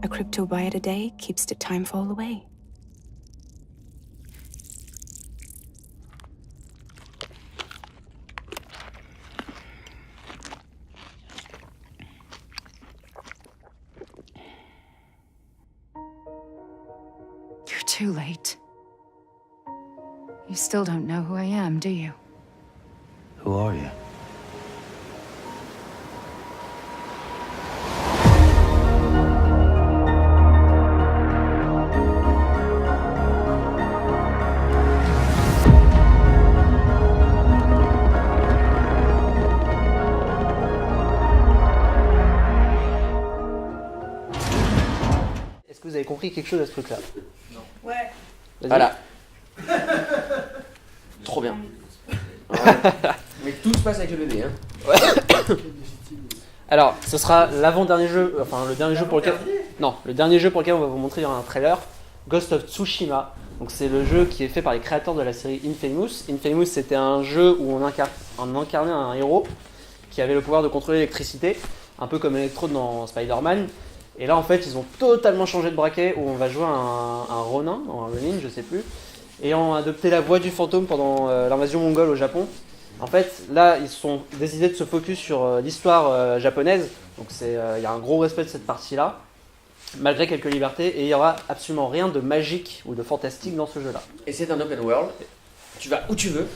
A crypto byte a day keeps the timefall away. You're too late. You still don't know who I am, do you? Who are you? Est-ce que vous avez compris quelque chose à ce truc-là? Ouais. Voilà. Trop bien. Ouais. Mais tout se passe avec le bébé, hein. Ouais. Alors, ce sera l'avant-dernier jeu, enfin le dernier jeu pour lequel... Non, le dernier jeu pour lequel on va vous montrer dans un trailer, Ghost of Tsushima. Donc c'est le jeu qui est fait par les créateurs de la série Infamous. Infamous, c'était un jeu où on incarnait un héros qui avait le pouvoir de contrôler l'électricité, un peu comme Electro dans Spider-Man. Et là, en fait, ils ont totalement changé de braquet, où on va jouer un Ronin, ou un Ronin, je sais plus, et ont adopté la voix du fantôme pendant l'invasion mongole au Japon. En fait, là, ils se sont décidés de se focus sur l'histoire japonaise, donc il y a un gros respect de cette partie-là, malgré quelques libertés, et il n'y aura absolument rien de magique ou de fantastique dans ce jeu-là. Et c'est un open world, tu vas où tu veux,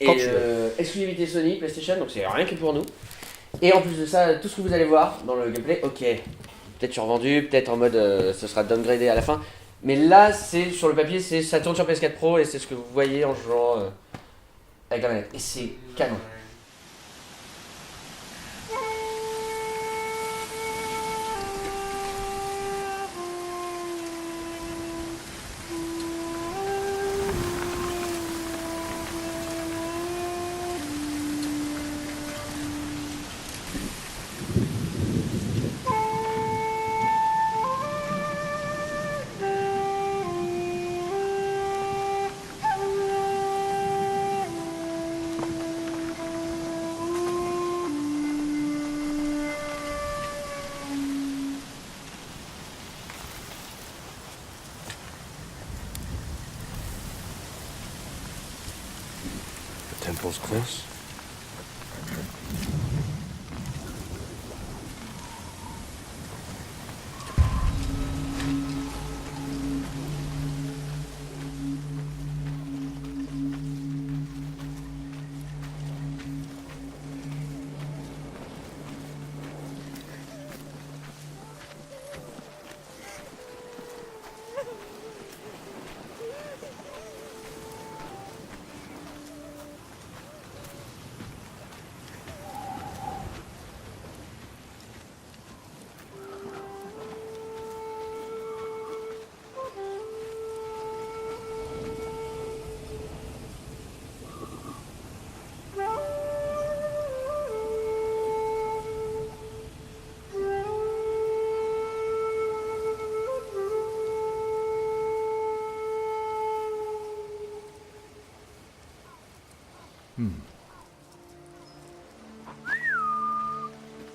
Quand et tu veux. exclusivité Sony, PlayStation, donc c'est rien que pour nous. Et en plus de ça, tout ce que vous allez voir dans le gameplay, ok, peut-être survendu, peut-être en mode ce sera downgradé à la fin, mais là, c'est sur le papier, ça tourne sur PS4 Pro et c'est ce que vous voyez en jouant avec la manette. Et c'est canon. temple's close.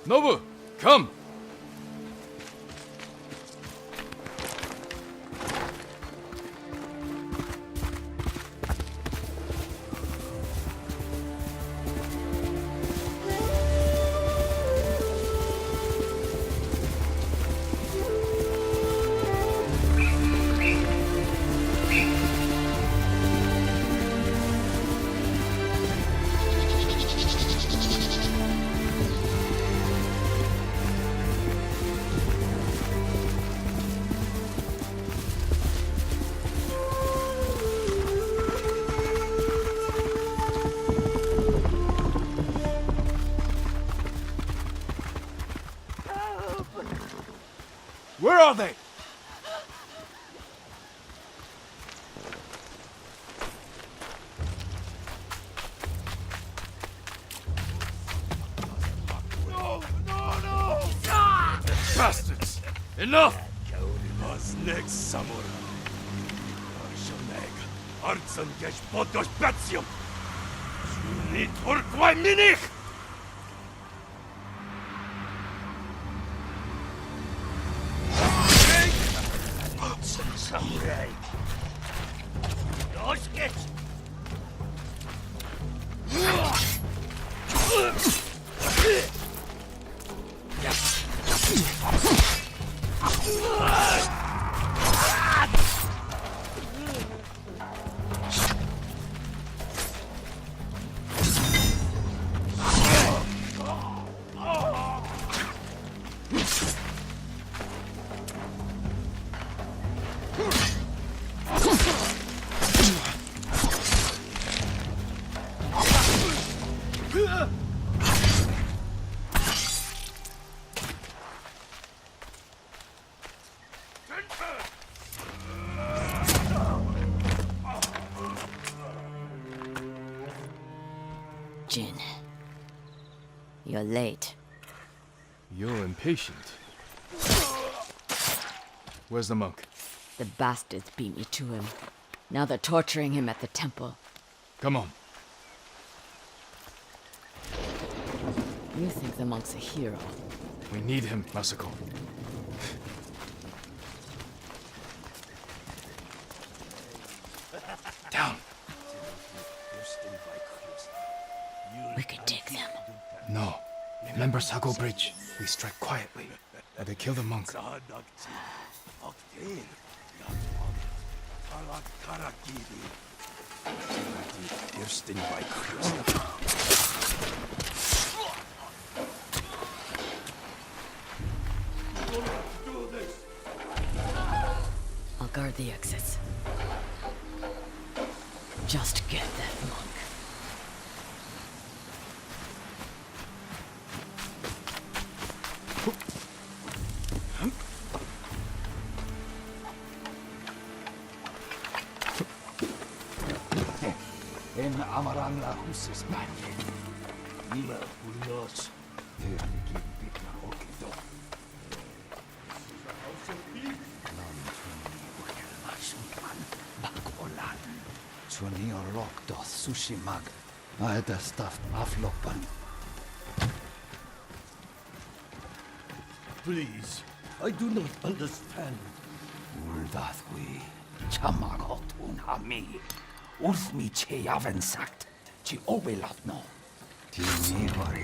Nobu, come! Where are they? Bastards! Enough! Who's next, samurai? Arshoneg, Artsan Gesh Podos Batsium! Sunit Urquai Minich! Samurai! Los geht's! Jin, you're late. You're impatient. Where's the monk? The bastards beat me to him. Now they're torturing him at the temple. Come on. You think the monk's a hero? We need him, Masako. Down. We could take them. No. Remember Sago Bridge? We strike quietly. Or they kill the monk. I'll guard the exits. Just get that monk. En amaran la husis manje. Nila ulos. Termiki bitna okido. Bakolan. Chuni orlok doth sushi mag. Aeda stuff aflopan. Please, I do not understand. Uldathwi. Chamagotun hami. Ulthmi che yaven sagt. Tu obéis maintenant. Tu n'y vois rien.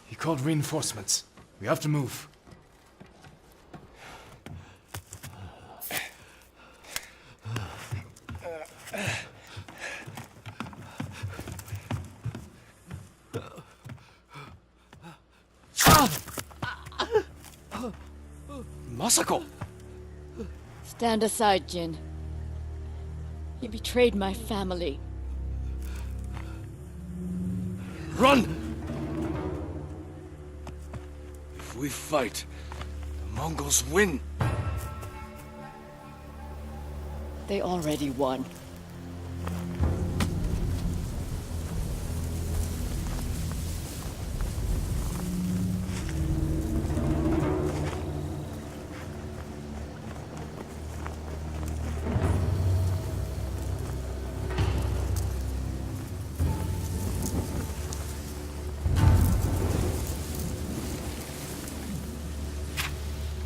He called reinforcements. We have to move. Masako! Stand aside, Jin. You betrayed my family. Run! If we fight, the Mongols win. They already won.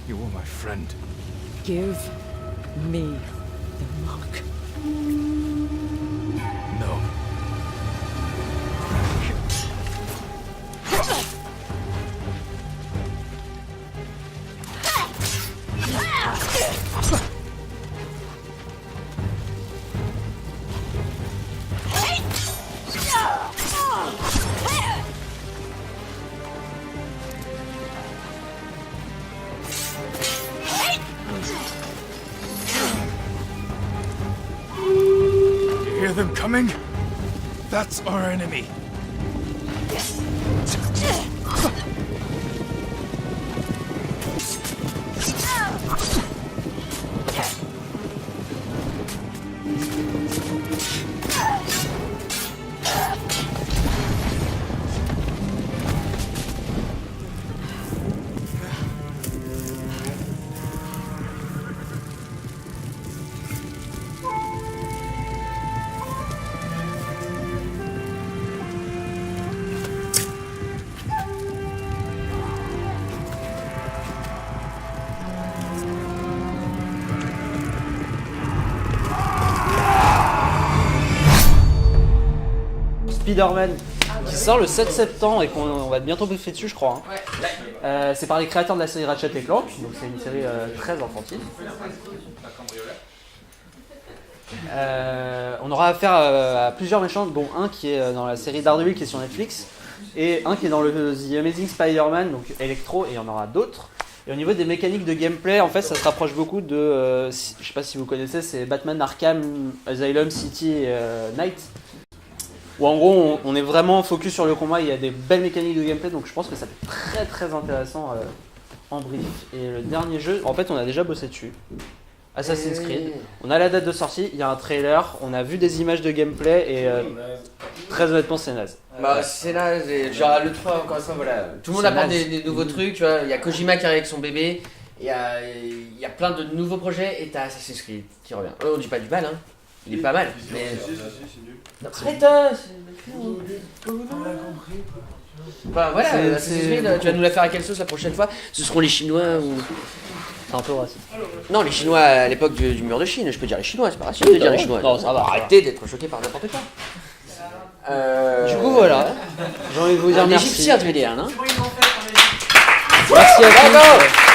You were my friend. Give me the monk. No. You hear them coming? That's our enemy. Spider-Man qui sort le 7 septembre et qu'on va bientôt bouffer dessus, je crois. Hein. C'est par les créateurs de la série Ratchet & Clank, donc c'est une série très enfantine. On aura affaire à plusieurs méchants, dont un qui est dans la série Daredevil qui est sur Netflix, et un qui est dans le The Amazing Spider-Man, donc Electro, et il y en aura d'autres. Et au niveau des mécaniques de gameplay, en fait, ça se rapproche beaucoup de, je sais pas si vous connaissez, c'est Batman Arkham Asylum City et Night. Où en gros on est vraiment focus sur le combat, il y a des belles mécaniques de gameplay, donc je pense que ça peut être très très intéressant en brief. Et le dernier jeu, en fait on a déjà bossé dessus, Assassin's Creed, on a la date de sortie, il y a un trailer, on a vu des images de gameplay et très honnêtement c'est naze. Bah c'est naze, et genre le 3 encore une fois voilà, tout le monde apporte des nouveaux trucs, tu vois, il y a Kojima qui arrive avec son bébé, il y a plein de nouveaux projets et t'as Assassin's Creed qui revient. On dit pas du mal hein. Il est pas mal, mais... Arrête, bah voilà, tu vas nous la faire à quelle sauce la prochaine fois? Ce seront les Chinois ou... C'est un peu raciste. Non, les Chinois à l'époque du mur de Chine, je peux dire les Chinois, c'est pas raciste de dire les Chinois. Non, ça va. Arrêtez d'être choqués par n'importe quoi. Du coup voilà, j'ai envie de vous dire un merci. Égyptien tu veux dire, non? Merci à tous.